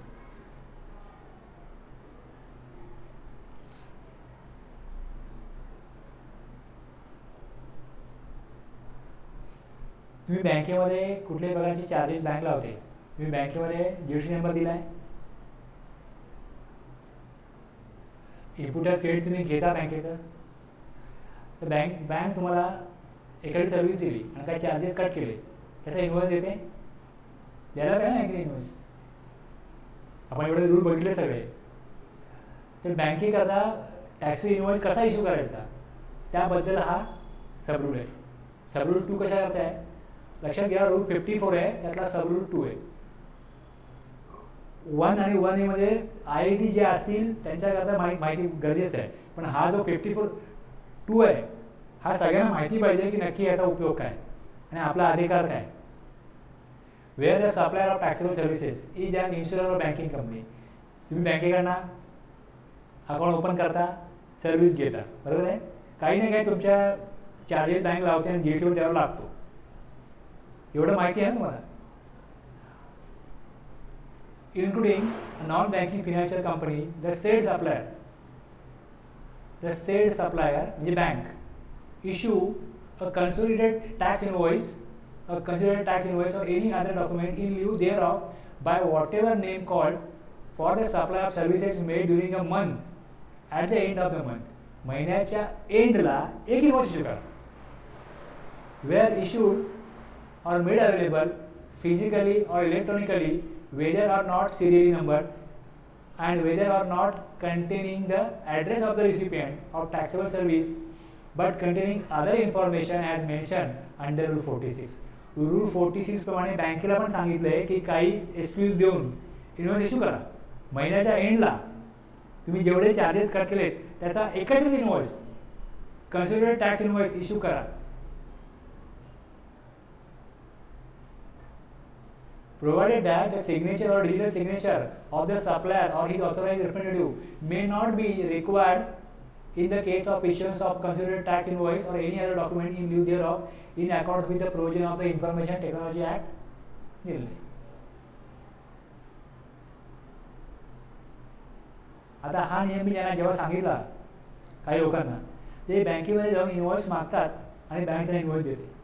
तुम्ही बँकेमध्ये कुठल्याही प्रकारचे चार्जेस बँक लावते, तुम्ही बँकेमध्ये GST नंबर दिलाय, इनपुट क्रेडिट तुम्ही घेता बँकेचं, तर बँक तुम्हाला एखादी सर्व्हिस दिली आणि काही चार्जेस कट केले, त्याचा इनवॉइस देते, द्यायला पाहिजे ना एखादी इनवॉइस. आपण एवढे रूल बघितले सगळे. तर बँकेकरता टॅक्स फ्री इनवॉइस कसा इश्यू करायचा त्याबद्दल हा सबरूल आहे. सबरूल 2 कशा करता आहे लक्षात घ्या. रूल 54 आहे, त्यातला सबरूल 2 आहे. 1 आणि 1A मध्ये IIT जे असतील त्यांच्याकरता माहिती गरजेचं आहे. पण हा जो 54(2) आहे हा सगळ्यांना माहिती पाहिजे की नक्की याचा उपयोग काय आणि आपला अधिकार काय. Where the supplier of taxable services is an insurer of banking company. तुम्ही बँकेकडनं अकाउंट ओपन करता, सर्व्हिस घेता, बरोबर आहे. काही ना काही तुमच्या चार्जेस बँक लावते आणि GST द्यावा लागतो, एवढं माहिती आहे ना तुम्हाला. including a non-banking financial company, the said supplier म्हणजे bank issue a consolidated tax invoice or any other document in lieu thereof by whatever name called for the supply of services made during a month at the end of the month. महिन्याच्या एंडला एक invoice issue करा. where issued or made available physically or electronically, whether or not serially numbered, and whether or not containing the address of the recipient of taxable service, but containing other information as mentioned under Rule 46. Rule 46 प्रमाणे बँकेला पण सांगितलं आहे की काही excuse देऊन invoice issue करा. महिन्याच्या एंडला तुम्ही जेवढे चार्जेस कट केले त्याचा एकत्रित invoice, considered tax invoice issue करा. Provided that the signature or digital signature of the supplier or his authorized representative may not be required in the case of issuance of considered tax invoice or any other document in lieu thereof in accordance with the provision of the Information Technology Act. आता हा नियम मी यांना जेव्हा सांगितला काही लोकांना, ते बँकेमध्ये जाऊन इन्व्हॉइस मागतात आणि बँक त्यांना इन्व्हॉइस देते.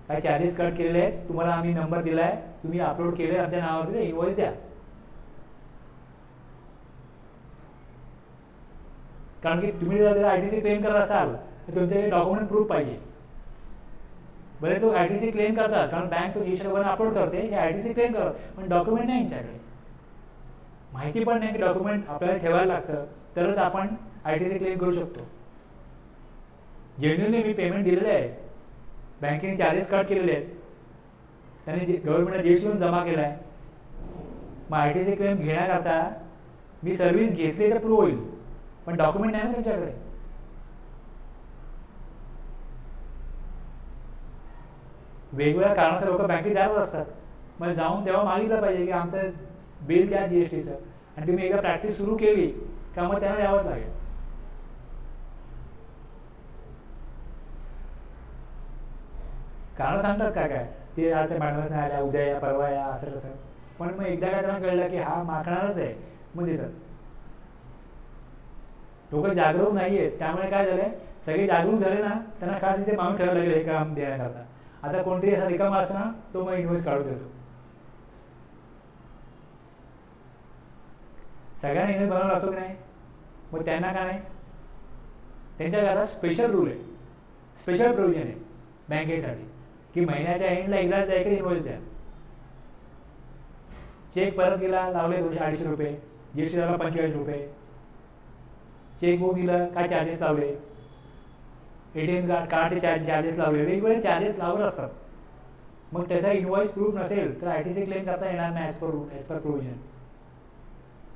काय चार्जेस कट केलेले आहेत, तुम्हाला आम्ही नंबर दिलाय, तुम्ही अपलोड केले आमच्या नावावर, इन्व्हॉइस द्या. कारण की तुम्ही जर ITC क्लेम करत असाल तर तुमचे डॉक्युमेंट प्रूफ पाहिजे. बरे तो ITC क्लेम करतात कारण बँक तो GST अपलोड करते, हे ITC क्लेम करत, पण डॉक्युमेंट नाही यांच्याकडे, माहिती पण नाही की डॉक्युमेंट आपल्याला ठेवायला लागतं, तरच आपण ITC क्लेम करू शकतो. जेन्युअनली मी पेमेंट दिलेलं आहे, बँकेने चार्जेस कट केलेले आहेत, त्यांनी गव्हर्नमेंटला GST जमा केला आहे, मग ITC क्लेम घेण्याकरता मी सर्व्हिस घेतली तर प्रूव्ह होईल, पण डॉक्युमेंट नाही ना तुमच्याकडे. वेगवेगळ्या कारणासाठी लोक बँकेत जात असतात. मग जाऊन तेव्हा मागितलं पाहिजे की आमचं बिल द्या GSTचं, आणि तुम्ही एकदा प्रॅक्टिस सुरू केली का मग त्यांना द्यावंच लागेल. कारण सांगतात काय ते आता मॅडमच नाही आल्या, उद्या या, परवा या, असं कसं. पण मग एकदा काय त्यांना कळलं की हा मागणारच आहे, मग देतात. लोक जागरूक नाही आहेत, त्यामुळे काय झालंय, सगळे जागरूक झाले ना, त्यांना खास तिथे मागून ठेवायला लागेल हे काम देण्याकरता. आता कोणतरी असा रिकामा असतो ना, तो मग इन्व्हॉइस काढून देतो. सगळ्यांना इन्व्हॉइस बनवावा लागतो की नाही, मग त्यांना का नाही, त्यांच्याकरता स्पेशल रूल आहे, स्पेशल प्रोव्हिजन आहे बँकेसाठी की महिन्याच्या एंडला एकदा द्या, इन्व्हॉइस द्या. चेक परत गेला, लावले 200-250 रुपये, GST लावला 45 रुपये, चेकबुक दिलं काय चार्जेस लावले, ATM कार्डचे चार्जेस लावले, वेगवेगळे चार्जेस लावत असतात. मग त्याचा इन्व्हॉइस प्रूफ नसेल तर ITC क्लेम करता येणार नाही ॲज पर प्रोव्हिजन.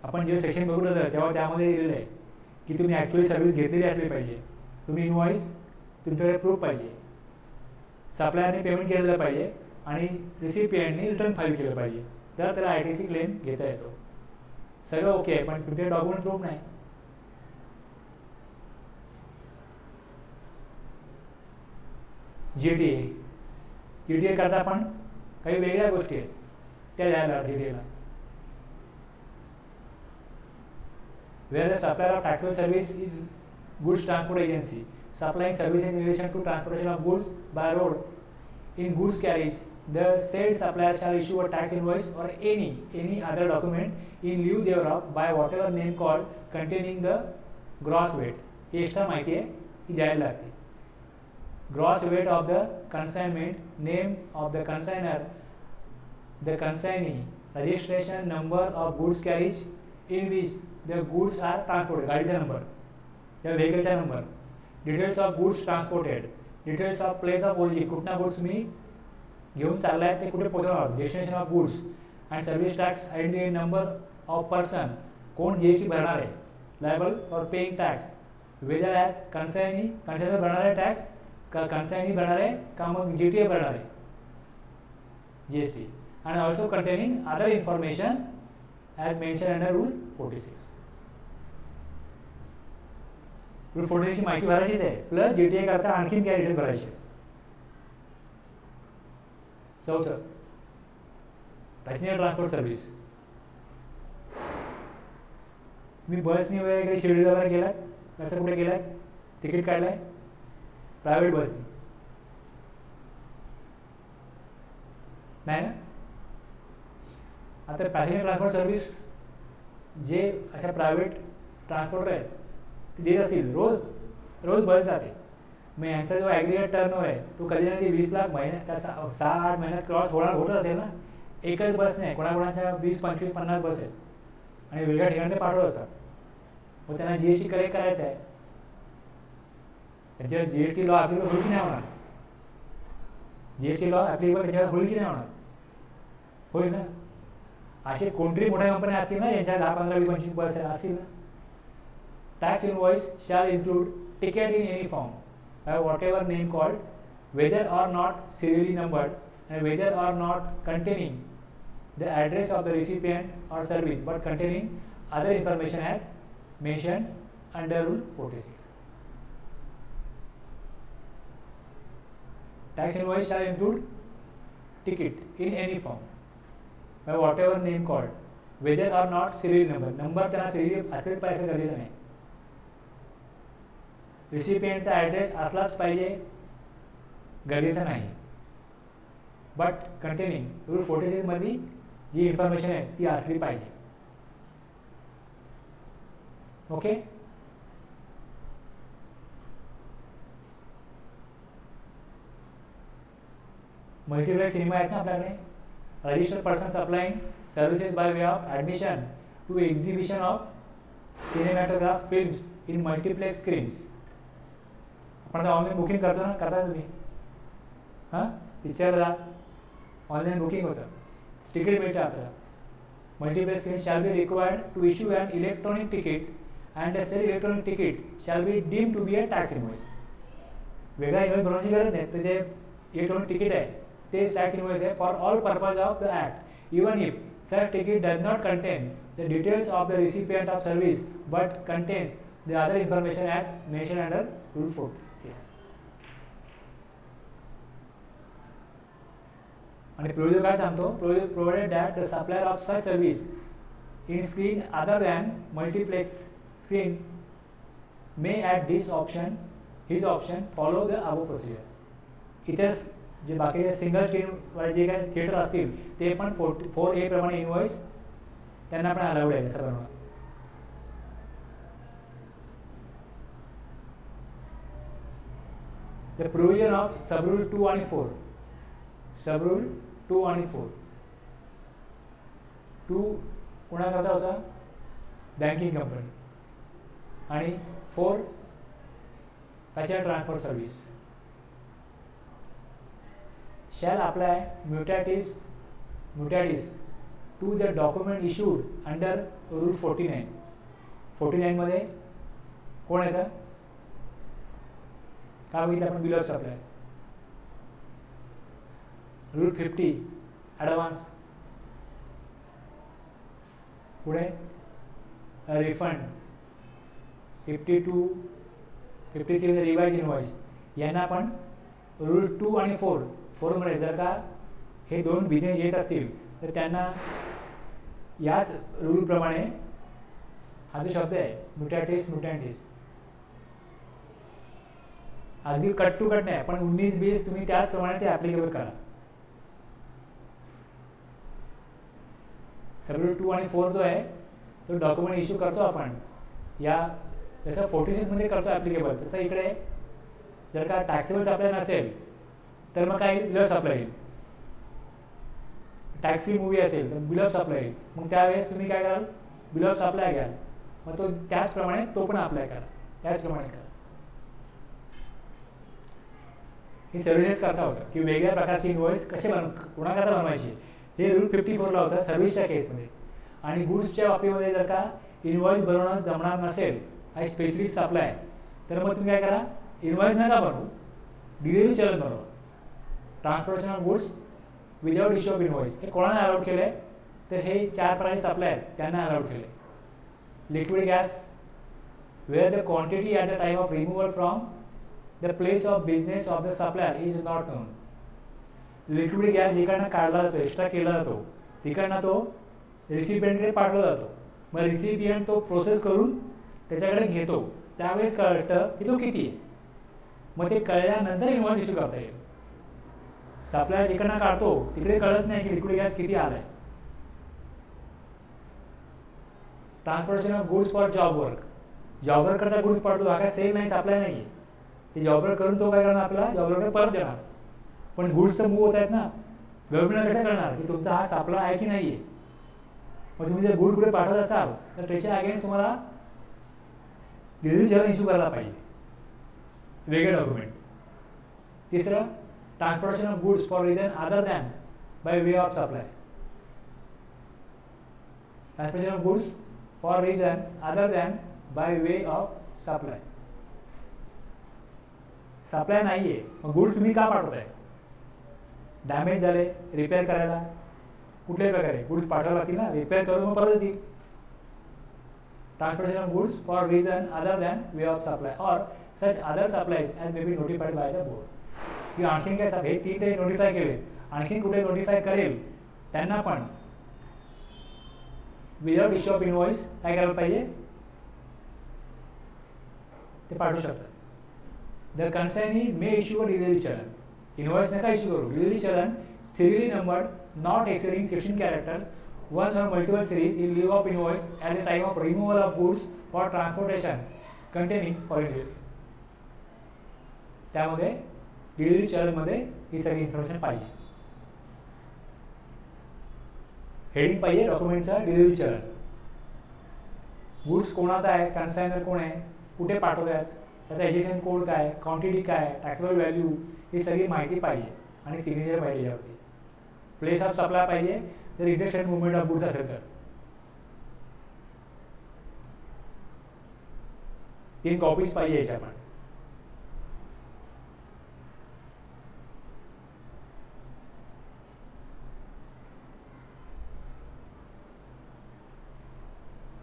आपण जेव्हा सेक्शन बघू जातं तेव्हा त्यामध्ये दिलेलं आहे की तुम्ही ॲक्च्युअली सर्व्हिस घेतलेली असली पाहिजे, तुम्ही इन्व्हॉइस तुमच्याकडे प्रूफ पाहिजे, सप्लायरने पेमेंट केलेलं पाहिजे आणि रिसिपियंटने रिटर्न फाईल केलं पाहिजे, तर त्याला ITC क्लेम घेता येतो. सगळं ओके आहे, पण तुमचे डॉक्युमेंट प्रूफ नाही. GTA करता पण काही वेगळ्या गोष्टी आहेत त्या द्यायला GTAला. Where the supplier of taxable service is goods transport agency supplying services in relation to transportation of goods by road in goods carriage, the said supplier shall issue a tax invoice or any other document in lieu thereof by whatever name called containing the gross weight. He extra माहिती आहे, ही द्यायला लागते. Gross weight of the consignment, name of the consigner, the consignee, registration number of goods carriage in which the goods are transported, गाडीचा number, त्या व्हेकलचा number, details of goods transported, details of place of origin, कुठला goods तुम्ही घेऊन चाललाय ते कुठे पोहोचवणार, destination of goods and service tax identity, number of person, कोण जीएसटी भरणार आहे, liable for paying tax, whether as consignee भरणार आहे टॅक्स का कन्सायनी भरणार आहे का मग जीटीए भरणार आहे GST, and also containing other information as mention under rule 46. Rule 46 माहिती भरायचीच आहे, प्लस जीटीए करता आणखीन काय डिटेल भरायचे. चौथं, पॅसेंजर ट्रान्सपोर्ट सर्व्हिस. तुम्ही बसनी वगैरे शिर्डीला वगैरे गेलात, कसं कुठे गेलात, तिकीट काढलाय प्रायव्हेट बसनी, नाही ना. आता पॅसेंजर ट्रान्सपोर्ट सर्व्हिस जे अशा प्रायव्हेट ट्रान्सपोर्टर आहेत ते देत असतील, रोज बस जाते, मग यांचा जो ॲग्रिगेट टर्नओव्हर आहे तो कधी ना कधी 20 लाख महिन्यात का 6-8 महिन्यात क्रॉस होत असेल ना. एकच बस नाही, कोणाकोणाच्या 20, 25, 50 बस आहेत आणि वेगळ्या ठिकाणी ते पाठवत असतात. मग त्यांना जीएसटी कलेक्ट करायचं आहे, त्यांच्यावर जीएसटी लॉ ॲप्लिकेबल होईल की नाही होणार, जीएसटी लॉ ॲप्लिकेबल त्याच्यावर होईल की नाही होणार, होईल ना. असे कोणतरी मोठ्या कंपन्या असतील ना यांच्या 10, 15, 20, 25 बस असतील ना. Tax invoice shall include ticket in any form by whatever name called, whether or not serially numbered and whether or not containing the address of the recipient or service but containing other information as mentioned under Rule 46. Tax invoice shall include ticket in any form by whatever name called, whether or not serial number त्यांना serial असलेच पाहिजे गरजेचं नाही. रिसिपियंटचा address असलाच पाहिजे गरजेचं नाही, but containing rule 46 मध्ये जी इन्फॉर्मेशन आहे ती असली पाहिजे. ओके. मल्टीप्लेक्स सिनेमा आहेत ना आपल्याकडे. Registered person supplying services by way of admission to exhibition of cinematograph films in multiplex screens. आपण आता ऑनलाईन बुकिंग करतो ना, करता तुम्ही हां पिक्चरला ऑनलाईन बुकिंग होतं, तिकीट मिळतं आपल्याला. Multiplex screen shall be required to issue an electronic ticket and the sale electronic ticket shall be deem to be a tax invoice. वेगळा इन्व्हॉइस बनवायची गरज नाही, तर जे इलेक्ट्रॉनिक तिकीट आहे तेच टॅक्स इन्व्हॉइस आहे for all purpose of the act, even if such ticket does not contain the details of the recipient of service but contains the other information as mentioned under Rule 46. आणि provision काय सांगतो, provided that the supplier of such service in screen other than multiplex screen may at his option follow the above procedure. इथे जे बाकीचे single स्क्रीनवर जे काही theatre असतील ते पण 4A प्रमाणे इन्व्हॉइस त्यांना पण अलाउड आहे सर्वांना. द प्रोव्हिजन ऑफ सबरूल 2 आणि 4. सबरूल 2 आणि 4. 2 कोणाकरता होता, बँकिंग कंपनी, आणि 4 passenger transport service. shall apply mutatis to the document issued under Rule 49. 49 मध्ये कोण येतं, काय बघितलं आपण, bill of supply. Rule 50 advance. पुढे रिफंड. 52, 53 revise invoice. यांना आपण रूल 2 आणि 4 मध्ये जर का हे दोन बिझनेस येत असतील तर त्यांना याच रूलप्रमाणे हा जो शब्द आहे म्युटॅटिस अगदी कट टू कट नाही, पण 19-20 तुम्ही त्याचप्रमाणे ते ॲप्लिकेबल करा. सबरूल 2 आणि 4 जो आहे तो डॉक्युमेंट इश्यू करतो आपण, या जसं 46 मध्ये करतो ॲप्लिकेबल, तसं इकडे जर का टॅक्सेबल सप्लाय नसेल तर मग काही बिल ऑफ सप्लाय येईल. टॅक्स फ्री मूवी असेल तर बिल ऑफ सप्लाय येईल. मग त्यावेळेस तुम्ही काय कराल, बिल ऑफ सप्लाय घ्याल, मग तो त्याचप्रमाणे तो पण अप्लाय करा. त्याचप्रमाणे करा. ही सर्व्हिसेस करता होतं की वेगळ्या प्रकारचे इनवॉइस कसे कोणाकरता बनवायचे हे रूल 54ला होतं सर्व्हिसच्या केसमध्ये. आणि गुड्सच्या बाबतीमध्ये जर का इनवॉइस बनवणं जमणार नसेल आणि स्पेसिफिक सप्लाय, तर मग तुम्ही काय करा, इनवॉइस नका बनवू, डिलिव्हरी चलन बनवा. Transportation of goods without issue of invoice हे कोणाला अलाउड केलं आहे, तर हे 4 प्रकारचे सप्लाय आहेत त्यांना अलाउड केले. Liquid gas where the quantity at the time of removal from the place of business of the supplier is not known. Liquid gas जिकडनं काढला जातो, एक्स्ट्रा केला जातो, तिकडनं तो रिसिपियंटकडे पाठवला जातो. मग रिसिपियंट तो प्रोसेस करून त्याच्याकडे घेतो, त्यावेळेस कळतं की तो किती आहे. मग ते कळल्यानंतर इन्व्हॉइस इश्यू करता येईल. सप्लायर जिकडनं काढतो तिकडे कळत नाही की लिक्विड गॅस किती आला आहे. Transportation of goods for job work, जॉबवर करता गुड्स पाठवतो, हा काय सेल नाही, सप्लाय नाही आहे. ते जॉबवर करून तो काय करणार, आपला जॉबवर परत देणार. पण गुड्स तर मूव्ह होत आहेत ना, गव्हर्नमेंटला कसं करणार की तुमचा हा सप्लाय आहे की नाही आहे. मग तुम्ही जर गुड कुठे पाठवत असाल तर त्याच्या अगेन्स्ट तुम्हाला डिलिव्हरी चलन इश्यू करायला पाहिजे, वेगळे डॉक्युमेंट. तिसरं, transportation of goods for reason other than bye way of supply. Transportation of goods for reason other than bye way of supply. Supply नाही आहे, मग गुड्स तुम्ही का पाठवताय, डॅमेज झाले रिपेअर करायला, कुठल्याही प्रकारे गुड्स पाठवावे लागतील ना, रिपेअर करून मग परत येतील. Transportation of goods for reason other than way of supply or such other supplies as may be notified by the board. किंवा आणखीन काय हे 3 ते नोटिफाय केले, आणखीन कुठे नोटिफाय करेल त्यांना पण विदाउट इश्यू ऑफ इनवॉइस काय करायला पाहिजे, ते पाठवू शकतात. The consignee may issue a delivery challan. Invoice नका इश्यू करू, delivery challan serially numbered not exceeding 16 characters, one or multiple series in lieu of invoice at the time of removal of goods for transportation containing foreign delivery. त्यामध्ये delivery चलनमध्ये ही सगळी information पाहिजे. Heading पाहिजे डॉक्युमेंटचा, delivery चलन, goods कोणाचा आहे, consignor कोण आहे, कुठे पाठवतात, त्याचा एजेशन कोड काय, क्वांटिटी काय, टॅक्सेबल व्हॅल्यू, ही सगळी माहिती पाहिजे. आणि सिग्नेचर पाहिजे यावरती. प्लेस ऑफ सप्लाय पाहिजे जर इंटरस्टेट मुवमेंट ऑफ गुड्स असेल तर. 3 कॉपीज पाहिजे याच्या पण.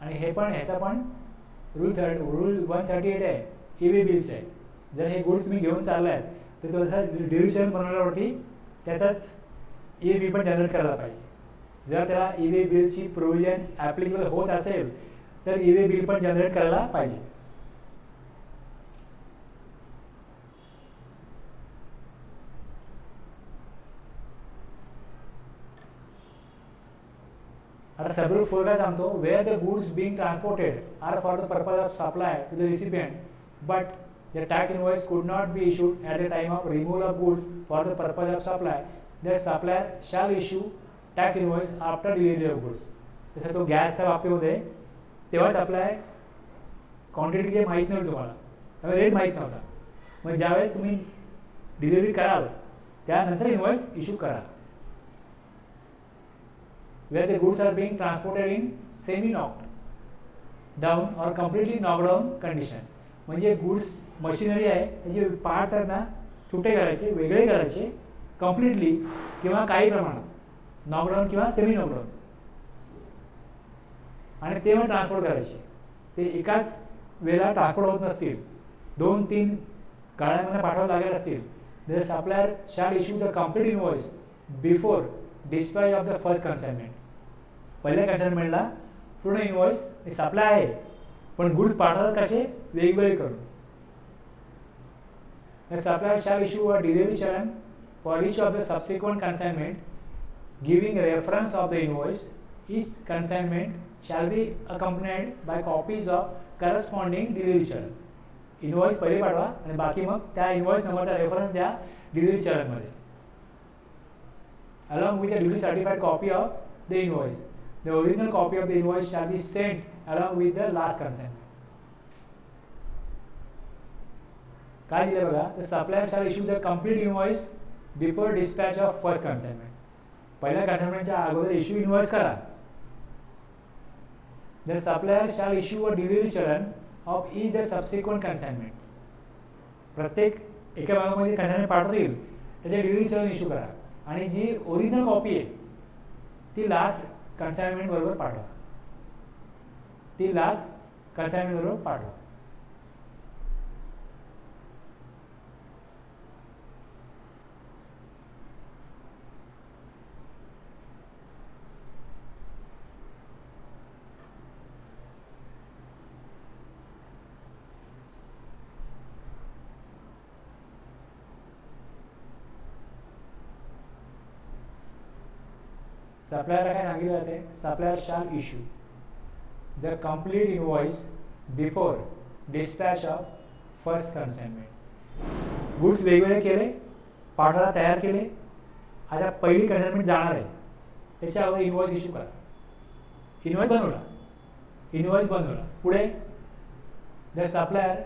आणि हे पण ह्याचा पण रूल 138 आहे, ई-वे बिल्स आहे. जर हे गुड्स तुम्ही घेऊन चालला आहे तर तो डिलिव्हरी चलन बनवण्यावरती त्याचाच ई-वे पण जनरेट करायला पाहिजे. जर त्याला ई-वे बिलची प्रोव्हिजन ॲप्लिकेबल होत असेल तर ई-वे बिल पण जनरेट करायला पाहिजे. आता सबग्रुप 4 काय सांगतो, where the goods being transported are for the purpose of supply to the recipient but the tax invoice could not be issued at the time of removal of goods for the purpose of supply, the supplier shall issue tax invoice after delivery of goods. जसं तो गॅसच्या बाबतीमध्ये तेव्हा supply quantity काही माहीत नव्हती तुम्हाला, त्यामुळे रेट माहीत नव्हता. मग ज्यावेळेस तुम्ही डिलिव्हरी कराल त्यानंतर इन्व्हॉइस इश्यू करा. where the goods are being transported in semi knocked down or completely knocked down condition. म्हणजे गुड्स मशिनरी आहे त्याचे पार्ट्स आहेत ना सुटे करायचे, वेगळे करायचे कम्प्लिटली किंवा काही प्रमाणात नॉकडाऊन किंवा सेमी नॉकडाऊन, आणि ते पण ट्रान्सपोर्ट करायचे. ते एकाच वेळेला ट्रान्सपोर्ट होत नसतील, 2-3 गाड्यांमध्ये पाठवावं लागत असतील, the supplier shall issue the complete invoice before dispatch of the first consignment. पहिल्या कन्साइनमेंटला पूर्ण इनवॉइस सप्लाय आहे पण गुड्स पाठवतात कसे वेगवेगळे करून. The supplier shall issue a delivery चलन for each of the subsequent consignment, giving reference of the invoice. Each consignment shall be accompanied by copies of corresponding delivery chलन. इनवॉइस पहिले पाठवा आणि बाकी मग त्या इनवॉइस नंबरचा रेफरन्स द्या delivery चलनमध्ये. along with a duly certified copy of the invoice. The original copy of the invoice shall be sent along with the last consignment. काय दिलं बघा, the supplier shall issue the complete invoice before dispatch of first consignment. पहिल्या कन्साइनमेंटच्या अगोदर issue invoice करा. The supplier shall issue a delivery challan of each the subsequent consignment. प्रत्येक एका भागामध्ये कन्साइनमेंट पाठवता येईल त्याचे डिलिव्हरी चलन इश्यू करा आणि जी ओरिजिनल कॉपी आहे ती लास्ट कन्साइनमेंट बरोबर पाठवा. ती लास्ट कन्साइनमेंट बरोबर पाठवा. सप्लायरला काय सांगितलं जाते, supplier shall issue the complete invoice before dispatch of first consignment. Goods वेगवेगळे केले, पाठवायला तयार केले, आता पहिली कन्साइनमेंट जाणार आहे त्याच्या अगोदर इनवॉइस इश्यू करा. इनवॉइस बनवला पुढे the supplier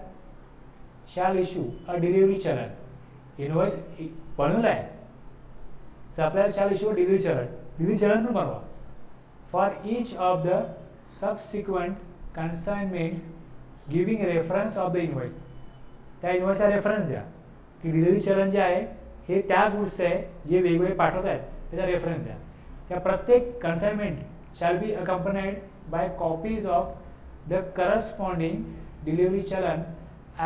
shall issue a delivery challan. Invoice बनवला आहे, supplier shall issue delivery challan. Delivery challan पण बनवा for each of the subsequent consignments giving reference of the invoice. त्या इनवॉइसचा रेफरन्स द्या की डिलिव्हरी चलन जे आहे हे त्या गुड्स आहे जे वेगवेगळे पाठवत आहेत त्याचा रेफरन्स द्या. त्या प्रत्येक consignment shall be accompanied by copies of the corresponding delivery challan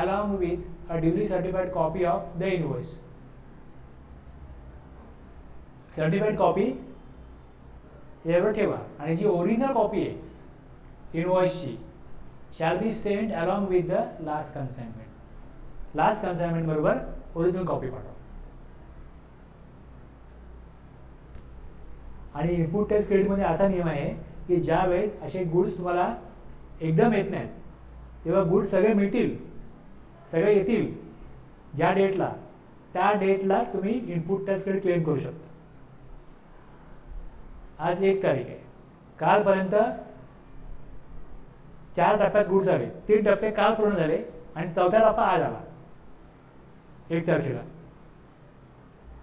along with a duly certified copy of the invoice. Certified copy यावर ठेवा आणि जी ओरिजिनल कॉपी आहे इनवॉइसची shall be sent along with the last consignment. Last consignment बरोबर original copy पाठवा. आणि input tax क्रेडिटमध्ये असा नियम आहे की ज्या वेळेस असे गुड्स तुम्हाला एकदम येत नाहीत तेव्हा गुड्स सगळे मिळतील, सगळे येतील ज्या डेटला, त्या डेटला तुम्ही इनपुट टॅक्स क्रेडिट क्लेम करू शकता. आज 1 तारीख आहे, कालपर्यंत 4 टप्प्यात गुड्स आले, 3 टप्पे काल पूर्ण झाले आणि 4था टप्पा आज आला 1 तारखेला.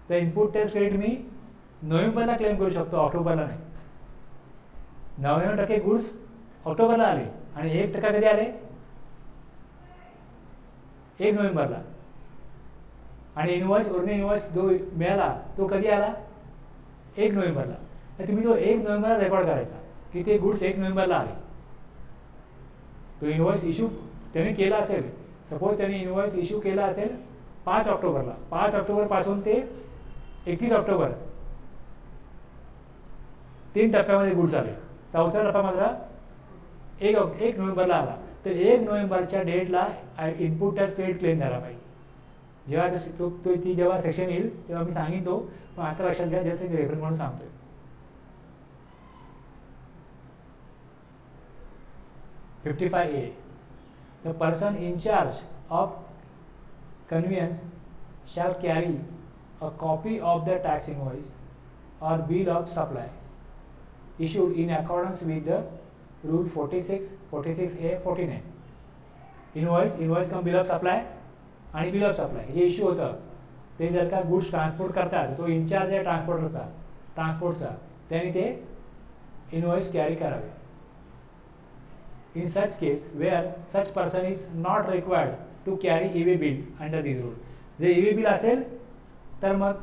तर इनपुट टॅक्स क्रेडिट मी नोव्हेंबरला क्लेम करू शकतो, ऑक्टोबरला नाही. 99% गुड्स ऑक्टोबरला आले आणि 1% कधी आले, 1 नोव्हेंबरला. आणि इनवॉइस ओरिजिनल इनवॉइस जो मिळाला तो कधी आला, 1 नोव्हेंबरला. तर तुम्ही तो 1 नोव्हेंबरला रेकॉर्ड करायचा की ते गुड्स 1 नोव्हेंबरला आले. तो इनवॉइस इश्यू त्याने केला असेल, सपोज त्याने इनवॉइस इश्यू केला असेल 5 ऑक्टोबरला, 5 ऑक्टोबरपासून ते 31 ऑक्टोबर 3 टप्प्यामध्ये गुड्स आले. 4था टप्पा मात्र 1 नोव्हेंबरला आला. तर 1 नोव्हेंबरच्या डेटला इनपुट टॅक्स क्रेडिट क्लेम झाला पाहिजे. जेव्हा ती जेव्हा सेक्शन येईल तेव्हा मी सांगेन तो, पण आता लक्षात घ्या, जस्ट एक रेफरन्स म्हणून सांगतोय. 55A. The person in charge of conveyance shall carry a copy of the tax invoice or bill of supply issued in accordance with the rule 46, 46A, 49. Invoice cum bill of supply आणि bill of supply हे issue होतं ते जर का goods transport करतात, तो in-charge आहे ट्रान्सपोर्टचा, त्याने ते इनवॉइस कॅरी करावे. In such case where such person is not required to carry EV bill under this rule. जे EV bill असेल तर मग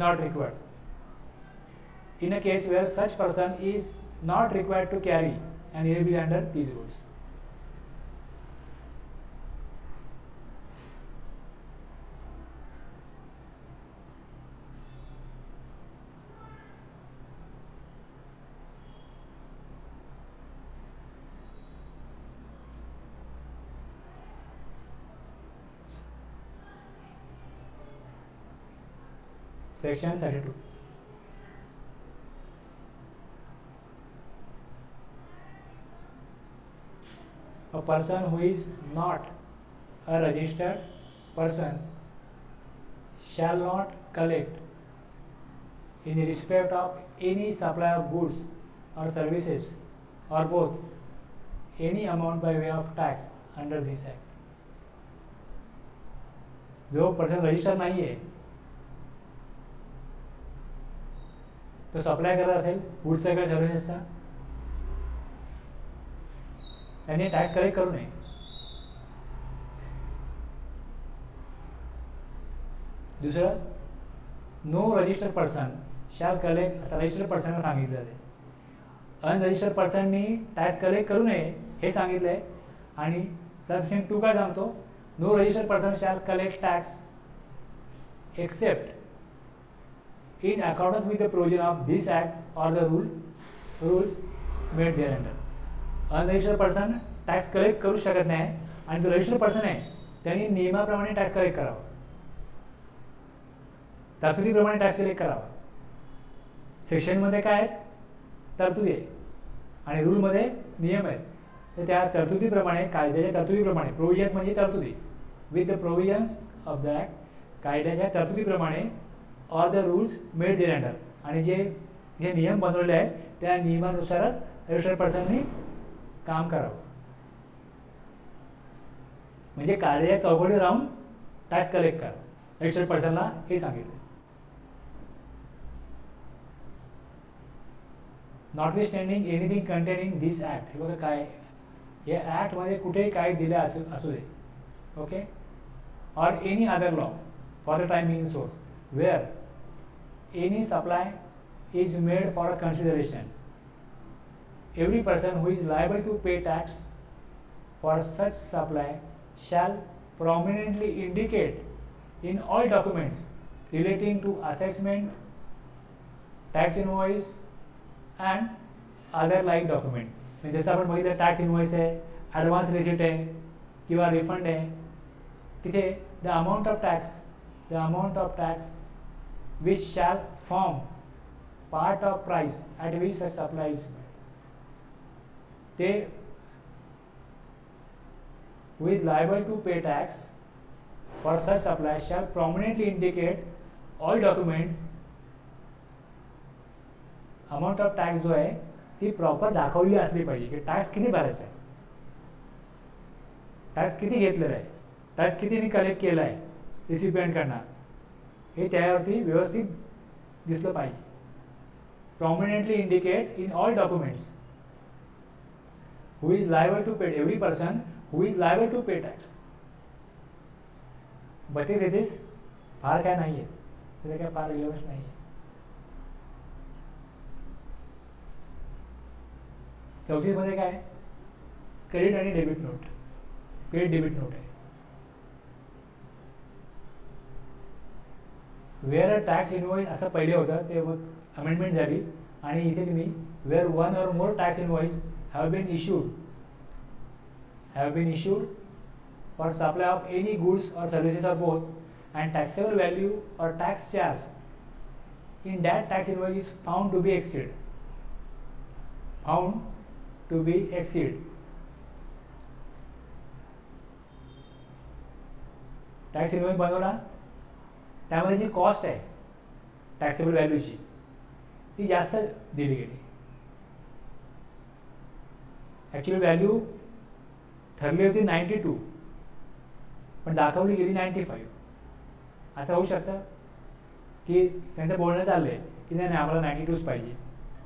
not required. In a case where such person is not required to carry an EV bill under these rules. Section 32. A person who is not a registered person shall not collect in respect of any supply of goods or services or both any amount by way of tax under this act. जो person register नाही आहे तो supply करत असेल गुड्सचा किंवा सर्व्हिसेसचा, त्यांनी tax collect करू नये. दुसरं, no registered person shall collect. आता रजिस्टर्ड पर्सनला सांगितलं आहे, अनरजिस्टर्ड पर्सननी टॅक्स कलेक्ट करू नये हे सांगितलं आहे. आणि सेक्शन 2 काय सांगतो, no registered person shall collect tax except in accordance with the provision of this act or the rules made thereunder. Unregistered person tax collect करू शकत नाही आणि जो रजिस्टर्ड पर्सन आहे त्यांनी नियमाप्रमाणे टॅक्स कलेक्ट करावा, तरतुदीप्रमाणे टॅक्स कलेक्ट करावा. सेक्शनमध्ये काय आहेत, तरतुदी आहे आणि रूलमध्ये नियम आहेत. तर त्या तरतुदीप्रमाणे, कायद्याच्या तरतुदीप्रमाणे, प्रोविजन्स म्हणजे तरतुदी, with the provisions of the act, कायद्याच्या तरतुदीप्रमाणे, or the rules made thereunder, आणि जे नियम बनवलेले आहेत त्या नियमानुसारच रजिस्टर्ड पर्सननी काम करावं. म्हणजे कायद्याच्या चौकटीत राहून टॅक्स कलेक्ट करा, रजिस्टर्ड पर्सनला हे सांगितलं. Notwithstanding anything containing this act, हे बघा काय, या ॲक्टमध्ये कुठेही काय दिलं असू दे, okay, or any other law for the time being source where any supply is made for consideration, every person who is liable to pay tax for such supply shall prominently indicate in all documents relating to assessment, tax invoice and other like document. म्हणजे जसं आपण बघितलं tax invoice आहे, advance receipt आहे किंवा refund आहे, तिथे the amount of tax which shall form part of price at which such supply is made. ते with liable to pay tax for such supply shall prominently indicate all documents. Amount of tax जो आहे ती proper दाखवली असली पाहिजे की tax किती भरायचा आहे, टॅक्स किती घेतलेला आहे, टॅक्स किती मी कलेक्ट केला आहे रिसिपियंटकडनं, हे त्यावरती व्यवस्थित दिसलं पाहिजे. Prominently indicate in all documents who is liable to pay, every person who is liable to pay tax. But इथे फार काय नाही आहे, तिथे काय फार रिलेव्हन्स नाही आहे. चौथीमध्ये काय, क्रेडिट आणि debit note. Credit debit note आहे. वेअर अ टॅक्स इनवॉइस असं पहिले होतं, ते अमेंडमेंट झाली आणि इथे तुम्ही where one or more tax invoice have been issued for supply of any goods or services or both, and taxable value or tax charge in that tax invoice is found to be exceed. Tax invoice बनवला, त्यामध्ये जी cost आहे taxable व्हॅल्यूची ती जास्त दिली गेली. Actually value ठरली होती 92 पण दाखवली गेली 95. असं होऊ शकतं की त्यांचं बोलणं चाललं आहे की नाही आम्हाला 92च पाहिजे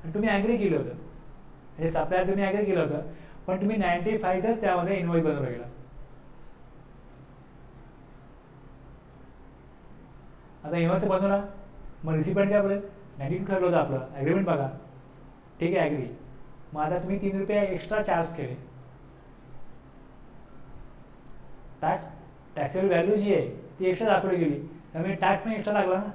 आणि तुम्ही ॲग्री केलं होतं, म्हणजे सप्लायर तुम्ही ॲग्री केलं होतं पण तुम्ही 95च त्यामध्ये इनवॉइस बनवलं गेला. आता इनवॉइस बनवला, मग रिसिपंट काय बोलेल 92 ठरलं होतं आपलं, ॲग्रीमेंट बघा, ठीक आहे ॲग्री, मग आता तुम्ही 3 रुपये एक्स्ट्रा चार्ज केले. टॅक्सेबल व्हॅल्यू जी आहे ती एक्स्ट्रा दाखवली गेली, त्यामुळे टॅक्स पण एक्स्ट्रा लागला ना.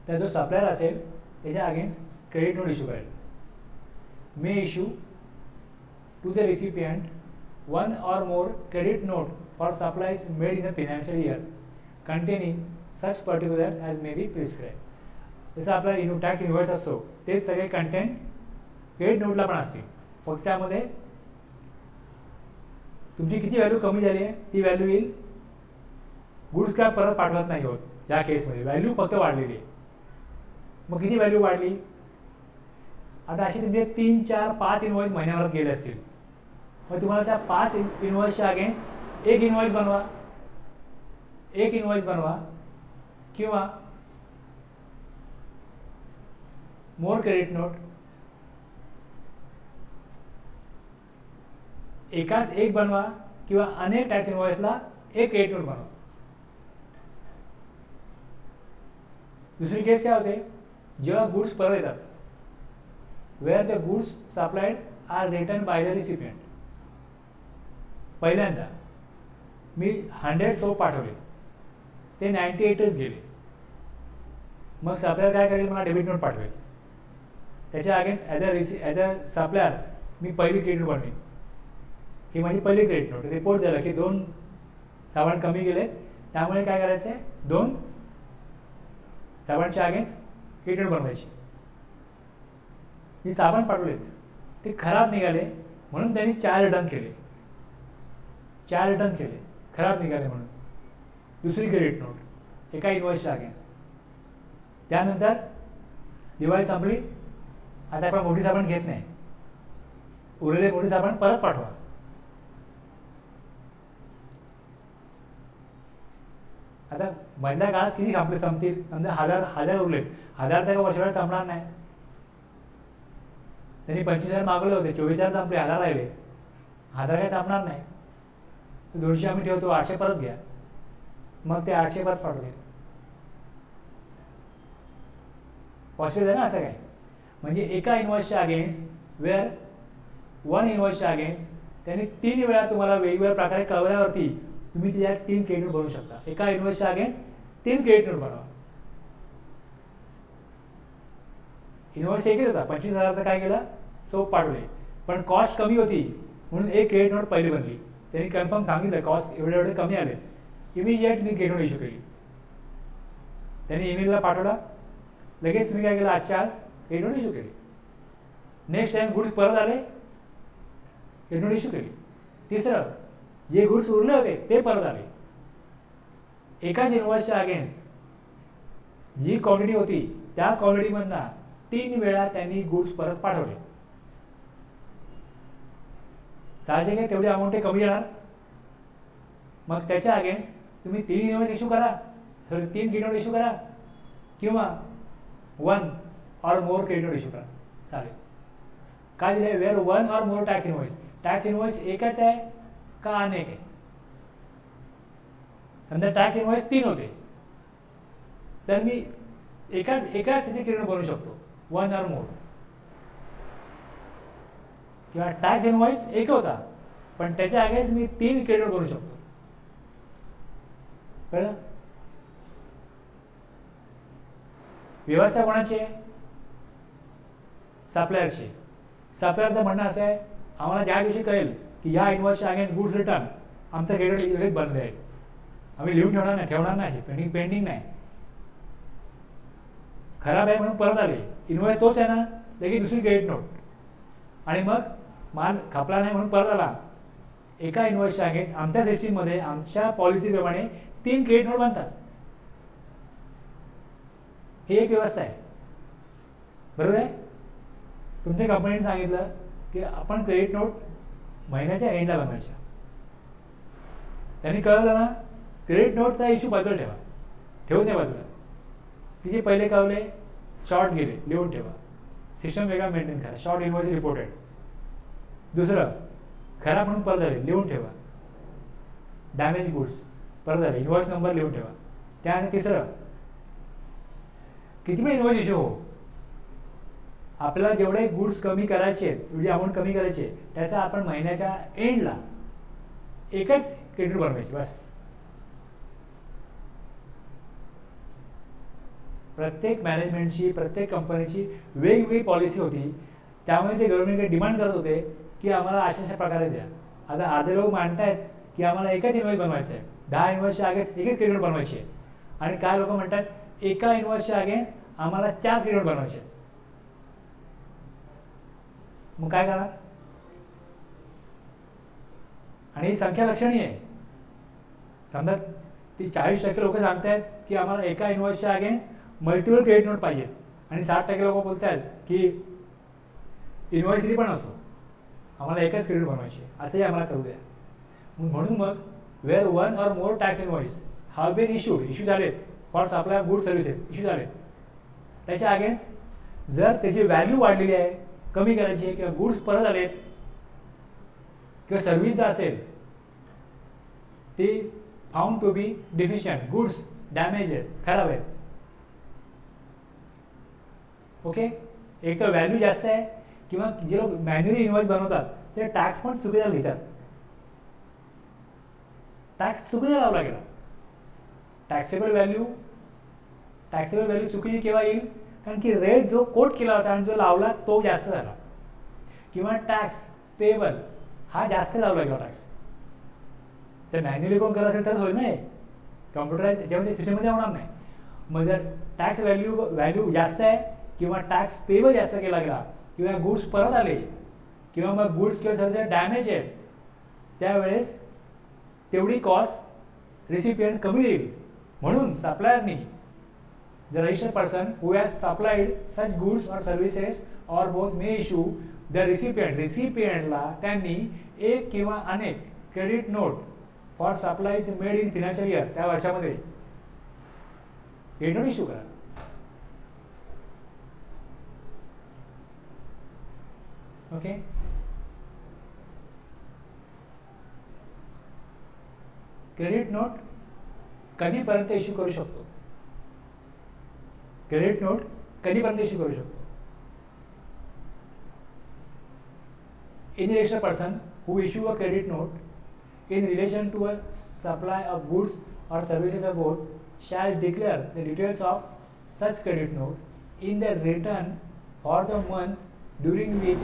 तर जो सप्लायर असेल त्याच्या अगेन्स्ट क्रेडिट नोट इश्यू करेल. May issue to the recipient one or more credit note for supplies made in a financial year containing such particulars as may be prescribed. जसं आपला टॅक्स इनवॉइस असतो तेच सगळे content credit नोटला पण असतील, फक्त त्यामध्ये तुमची किती व्हॅल्यू कमी झाली आहे ती व्हॅल्यू येईल. गुड्स काय परत पाठवत नाही होत या केसमध्ये, व्हॅल्यू फक्त वाढलेली आहे. मग किती व्हॅल्यू वाढली आता असे तुमचे 3, 4, 5 इनवॉइस महिन्याभरात गेले असतील, मग तुम्हाला त्या 5 इनवॉइसच्या अगेन्स्ट एक इनवॉइस बनवा किंवा मोर क्रेडिट नोट, एकाच एक बनवा किंवा अनेक टॅक्स इनवॉइसला एक क्रेडिट नोट बनवा. दुसरी केस काय होते, जेव्हा गुड्स परत येतात, where the goods supplied are return by the recipient. पहिल्यांदा मी 100 सोप पाठवले, ते 98च गेले, मग सप्लायर काय करेल, मला डेबिट नोट पाठवेल. त्याच्या अगेन्स्ट ॲज अ सप्लायर मी पहिली क्रेडिट नोट बनवेन. ही माझी पहिली क्रेडिट नोट. रिपोर्ट झाला की 2 साबण कमी गेले, त्यामुळे काय करायचं आहे, 2 साबणच्या अगेन्स्ट क्रेडिट नोट बनवायची. ही साबण पाठवलेत, ते खराब निघाले म्हणून त्यांनी 4 रिटर्न केले, खराब निघाले म्हणून. दुसरी क्रेडिट नोट एका इनवॉइसच्या अगेन्स्ट. त्यानंतर दिवाळी संपली, आता आपण मोठी साबण घेत नाही, उरलेले मोठी साबण परत पाठवा. आता मधल्या काळात किती संपतील, समजा 1000 उरलेत, 1000 तर वर्षभर संपणार नाही. त्यांनी 25,000 मागवले होते, 24,000 संपले, 1000 राहिले, 1000 काही संपणार नाही. 200 आम्ही ठेवतो, 800 परत घ्या, मग ते 800 परत पाठवले. पॉसिबल आहे ना असं काय. म्हणजे एका इनवॉइसच्या अगेन्स्ट वेअर 1 इनवॉइसच्या अगेन्स्ट त्यांनी 3 वेळा तुम्हाला वेगवेगळ्या प्रकारे कळवल्यावरती तुम्ही त्याच्या 3 क्रेडिट नोट बनवू शकता. एका इनवॉइसच्या अगेन्स्ट 3 क्रेडिट नोट बनवा. इनवॉइस एकच होता, 25,000चा काय केलं, सोप पाठवले, पण कॉस्ट कमी होती म्हणून एक क्रेडिट नोट पहिली बनली. त्यांनी कन्फर्म सांगितलं कॉस्ट एवढे कमी आले, इमिजिएट मी क्रेडिट नोट इश्यू केली. त्यांनी ईमेलला पाठवला, लगेच तुम्ही काय केलं, आजच्या आज क्रेडिट नोट इश्यू केली. नेक्स्ट टाइम गुड्स परत आले, क्रेडिट नोट इश्यू केली. तिसरं, जे गुड्स उरले होते ते परत आले. एकाच इनवॉइसच्या अगेन्स्ट जी क्वांटिटी होती त्या क्वांटिटीमधनं 3 वेळा त्यांनी गुड्स परत पाठवले. साहजिक आहे तेवढी अमाऊंट कमी येणार, मग त्याच्या अगेन्स्ट तुम्ही 3 इनवॉइस इश्यू करा, 3 क्रेडिट नोट इश्यू करा किंवा 1 और मोर क्रेडिट नोट इश्यू करा, चालेल. काय दिलं, वेअर 1 और मोर टॅक्स इनवॉइस. टॅक्स इनवॉइस एकच आहे का अनेक आहे. समजा टॅक्स इनवॉइस 3 होते, तर मी एकाच त्याचे क्रेडिट नोट बनवू शकतो, 1 और मोर. किंवा टॅक्स इनवॉइस एक होता, पण त्याच्या अगेन्स्ट मी 3 क्रेडिट नोट बनवू शकतो. कळलं. व्यवस्था कोणाची आहे, सप्लायरची. सप्लायरचं म्हणणं असं आहे, आम्हाला ज्या दिवशी कळेल की या इनवॉइसच्या अगेन्स्ट गुड्स रिटर्न आमचं क्रेडिट लगेच बनले आहे, आम्ही लिहून ठेवणार नाही, पेंडिंग नाही. खराब आहे म्हणून परत आले, इनवॉइस तोच आहे ना, लगेच दुसरी क्रेडिट नोट. आणि मग माल खपला नाही म्हणून परत आला, एका इनवॉइसच्या अगेन्स्ट आमच्या सिस्टीममध्ये आमच्या पॉलिसीप्रमाणे 3 क्रेडिट नोट बनतात. ही एक व्यवस्था आहे, बरोबर आहे. तुमच्या कंपनीने सांगितलं की आपण क्रेडिट नोट महिन्याच्या एंडला बनवायच्या. त्यांनी कळलं ना, क्रेडिट नोटचा इश्यू बाजूला ठेवून द्या बाजूला. की जे पहिले कळवले शॉर्ट गेले, लिहून ठेवा, सिस्टम वेगळा मेंटेन करा. Short invoice reported. दुसरं, खराब म्हणून परत आले, लिहून ठेवा. डॅमेज गुड्स परत आले, इनवॉइस नंबर लिहून ठेवा. त्यानंतर तिसरं, किती पण इनवॉइस इश्यू हो, आपल्याला जेवढे गुड्स कमी करायचे आहेत, जेवढी अमाऊंट कमी करायची आहे, त्याचा आपण महिन्याच्या एंडला एकच क्रेडिट बनवायची बस. प्रत्येक मॅनेजमेंटची, प्रत्येक कंपनीची वेगवेगळी पॉलिसी होती, त्यामुळे ते गव्हर्नमेंटकडे डिमांड करत होते की आम्हाला अशा प्रकारे द्या. आता अर्धे लोक मानतायत की आम्हाला एकच इनवॉइस बनवायचं आहे, 10 इनवॉइसच्या अगेन्स्ट एकच क्रेडिट बनवायची आहे. आणि काय लोक म्हणतात एका इनवॉइसच्या अगेन्स्ट आम्हाला 4 क्रेडिट बनवायचे आहेत. मग काय करा. आणि ही संख्या लक्षणीय आहे. समजा ती 40% लोक सांगतायत की आम्हाला एका इनवॉइसच्या अगेन्स्ट मल्टिपल क्रेडिट नोट पाहिजेत, आणि 60% लोक बोलत आहेत की इन्व्हॉइस किती पण असो, आम्हाला एकच क्रेडिट बनवायची आहे, असंही आम्हाला करू द्या. म्हणून मग where one or more tax invoice have been issue झालेत for supply of good services, issue झालेत, त्याच्या अगेन्स्ट जर त्याची व्हॅल्यू वाढलेली आहे, कमी करायची आहे, किंवा गुड्स परत आलेत, किंवा सर्व्हिस जर असेल ती found to be deficient, goods damage आहेत, खराब आहेत, ओके, एक तर व्हॅल्यू जास्त आहे, किंवा जे लोक मॅन्युअली इन्व्हॉइस बनवतात ते टॅक्स पण चुकीचा लिहितात, टॅक्स चुकीचा लावला गेला. टॅक्सेबल व्हॅल्यू चुकीची केव्हा येईल, कारण की रेट जो कोट केला होता आणि जो लावला तो जास्त झाला, किंवा टॅक्स पेबल हा जास्त लावला गेला टॅक्स. जर मॅन्युअली कोण करत असेल तर होईल नाही, कॉम्प्युटराइज याच्यामध्ये सिस्टममध्ये होणार नाही. मग जर टॅक्स व्हॅल्यू जास्त आहे, किंवा टॅक्स पेबल जास्त केला गेला, किंवा गुड्स परत आले, किंवा मग गुड्स किंवा सर्व्हिसेस डॅमेज आहेत, त्यावेळेस तेवढी कॉस्ट रिसिपियंट कमी देईल. म्हणून सप्लायरनी the registered person who has supplied such goods or services or both may issue the रिसिपियंटला त्यांनी एक किंवा अनेक credit note for supplies made in financial year, त्या वर्षामध्ये क्रेडिट नोट इश्यू करा. ओके, क्रेडिट नोट कधीपर्यंत इश्यू करू शकतो, क्रेडिट नोट कधीपर्यंत इश्यू करू शकतो. Any registered person who issue a credit note in relation to a supply of goods or services or both shall declare the details of such credit note in the return for the month during which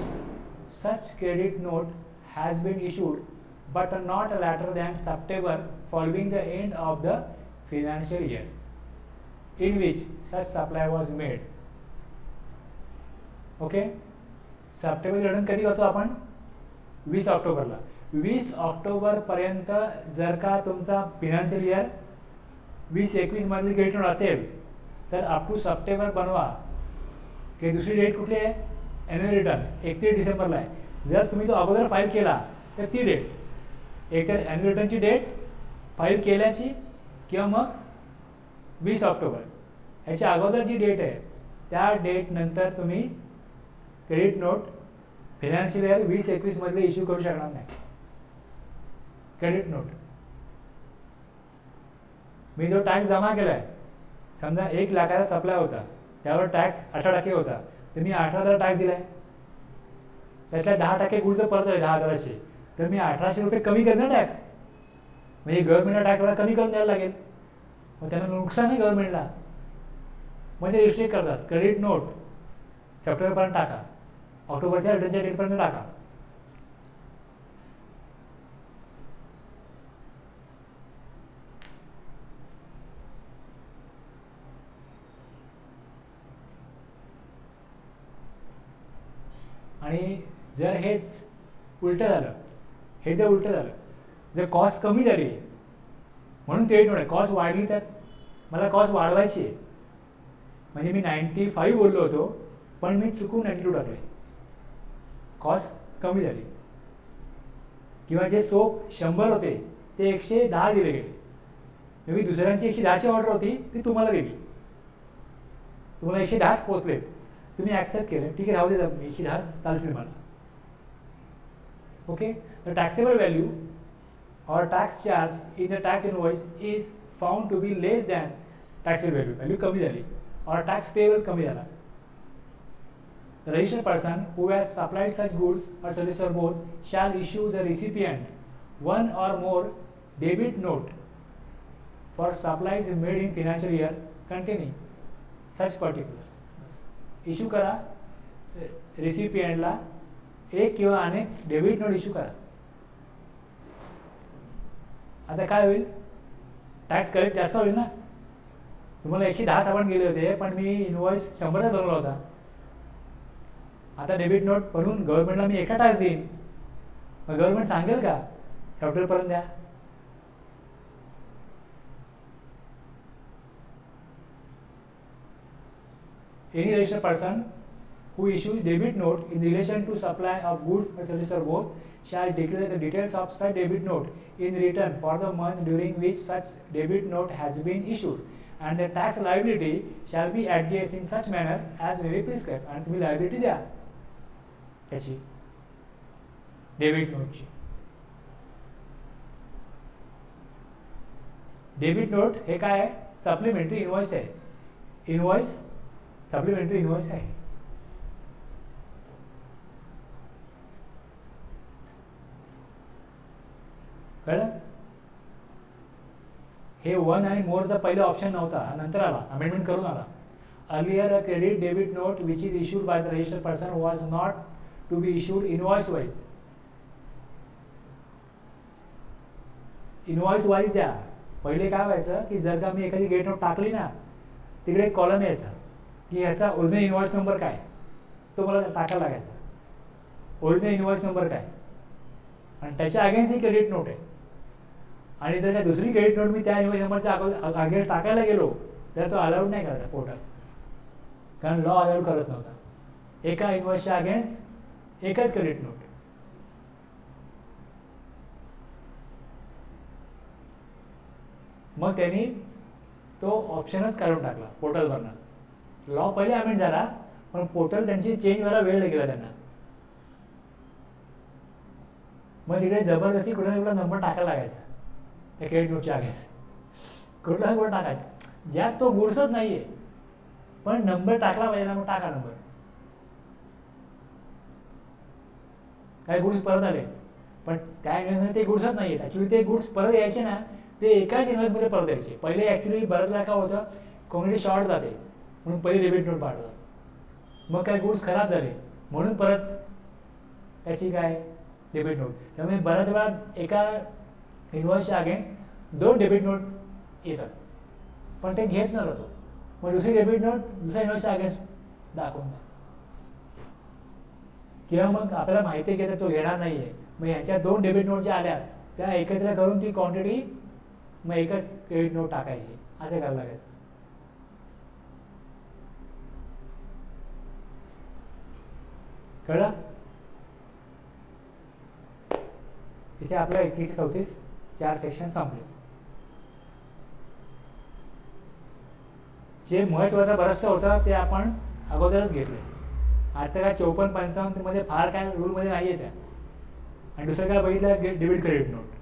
such credit note has been issued, but not later than September following the end of the financial year in which such supply was made. Okay, September return कधी करतो आपण, 20 ऑक्टोबरला. 20 ऑक्टोबरपर्यंत जर का तुमचा financial year 20-21 मधली credit note असेल तर अप टू सप्टेंबर बनवा. की दुसरी डेट कुठली आहे, ॲन्युअल रिटर्न 31 डिसेंबरला आहे. जर तुम्ही तो अगोदर फाईल केला तर ती डेट, एक तर ॲन्युअल रिटर्नची डेट फाईल केल्याची, किंवा मग 20 ऑक्टोबर ह्याच्या अगोदर जी डेट आहे त्या डेट नंतर तुम्ही क्रेडिट नोट फिनान्शियल इयर 20-21 मध्ये इश्यू करू शकणार नाही. क्रेडिट नोट मी जो टॅक्स जमा केला आहे, समजा 1 लाखाचा सप्लाय होता, त्यावर टॅक्स 18% होता, तर मी 18,000 टॅक्स दिला आहे, त्यातल्या 10% गुड्स परत आहे 10,000चे, तर मी 1,800 रुपये कमी करणार टॅक्स, म्हणजे गव्हर्नमेंटला टॅक्स मला कमी करून द्यायला लागेल, मग त्यांना नुकसान आहे गव्हर्नमेंटला. मग ते रिस्ट्रिक्ट करतात, क्रेडिट नोट सप्टेंबरपर्यंत टाका, ऑक्टोबरच्या रिटर्नच्या डेटपर्यंत टाका. आणि जर हेच उलटं झालं, हे जर उलटं झालं, जर कॉस्ट कमी झाली म्हणून क्रेडिट नोट आहे, कॉस्ट वाढली तर मला कॉस्ट वाढवायची आहे, म्हणजे मी 95 बोललो होतो पण मी चुकून 92 टाकले, कॉस्ट कमी झाली, किंवा जे सोप 100 होते ते 110 दिले गेले, मे बी दुसऱ्यांची 110ची ऑर्डर होती ती तुम्हाला दिली, तुम्हाला 110 पोचलेत, तुम्ही ॲक्सेप्ट केलं, ठीक आहे राहू दे, 110 चालतील मला. Okay, the taxable value or tax charge in the tax invoice is found to be less than taxable value, value कमी झाली, or tax payable कमी झाला. The registered person who has supplied such goods or services or both shall issue the recipient one or more debit note for supplies made in financial year containing such particulars. Issue करा रिसिपियंटला एक किंवा अनेक debit note issue करा. आता काय होईल, tax collect जास्त होईल ना. तुम्हाला 110 साबण गेले होते पण मी इनवॉइस 100 बनवला होता, आता डेबिट नोट बनवून गव्हर्नमेंटला मी एका टॅक्स देईन, मग गव्हर्नमेंट सांगेल का सप्टेंबरपर्यंत द्या. Any registered person who issues debit note in relation to supply of goods or services or both shall declare the details of such debit note in return for the month during which such debit note has been issued, and the tax liability shall be adjusted in such manner as may be prescribed. आणि तुम्ही liability द्या त्याची debit नोटची. Debit note हे काय आहे? Supplementary invoice आहे. Invoice supplementary invoice आहे. कळलं? हे वन आणि मोरचा पहिला ऑप्शन नव्हता, नंतर आला, अमेंडमेंट करून आला. Earlier a credit debit note which is issued by the registered person was not to be issued invoice wise. Invoice wise द्या. पहिले काय व्हायचं की जर का मी एखादी क्रेडिट नोट टाकली ना, तिकडे एक कॉलम यायचा की ह्याचा ओरिजिनल इनवॉइस नंबर काय, तो मला टाकायला लागायचा. ओरिजिनल इनवॉइस नंबर काय, आणि त्याच्या अगेन्स्ट ही क्रेडिट नोट आहे. आणि जर का दुसरी क्रेडिट नोट मी त्या इनवॉइस नंबरच्या अगेन्स्ट टाकायला गेलो तर तो अलाउड नाही करायचा पोर्टल, कारण लॉ अलाउड करत नव्हता. एका इनवॉइसच्या अगेन्स्ट एकच क्रेडिट नोट. मग त्यांनी तो ऑप्शनच काढून टाकला पोर्टलवरनं. लॉ पहिले अमेंड झाला, पण पोर्टल त्यांची चेंज व्हायला वेळ गेला त्यांना. मग तिकडे जबरदस्ती कुठला कुठला नंबर टाकायला लागायचा त्या क्रेडिट नोटच्या अगेन्स्ट. कुठला नंबर टाकायचा ज्यात तो गुड्सच नाही आहे, पण नंबर टाकला पाहिजे ना, मग टाका नंबर. काही गुड्स परत आले, पण त्या इन्व्हेस्टमध्ये ते गुड्सच नाही आहेत. ॲक्च्युली ते गुड्स परत यायचे ना, ते एकाच इन्व्हेस्टमध्ये परत यायचे. पहिले ॲक्च्युली बऱ्याच वेळा काय होतं, क्वांटिटी शॉर्ट जाते म्हणून पहिले डेबिट नोट पाठवतात. मग काय गुड्स खराब झाले म्हणून परत त्याची काय डेबिट नोट. त्यामुळे बऱ्याच वेळा एका इन्व्हॉइसच्या अगेन्स्ट 2 डेबिट नोट येतात, पण ते घेत नव्हतो. मग दुसरी डेबिट नोट दुसऱ्या इन्व्हॉइसच्या अगेन्स्ट दाखवून द्या. किंवा मग आपल्याला माहिती आहे की तो घेणार नाही आहे, मग ह्याच्या 2 डेबिट नोट ज्या आल्या त्या एकत्र करून ती क्वांटिटी मग एकच क्रेडिट नोट टाकायची, असे करायला लागायचं. कळलं? इथे आपल्या 31 ते 34 4 सेक्शन संपले. जे महत्त्वाचं बरंचसं होतं ते आपण अगोदरच घेतलं. आजचं काय 54-55 मध्ये फार काय रूलमध्ये नाही आहे त्या. आणि दुसरं काय बघितलं, डेबिट क्रेडिट नोट.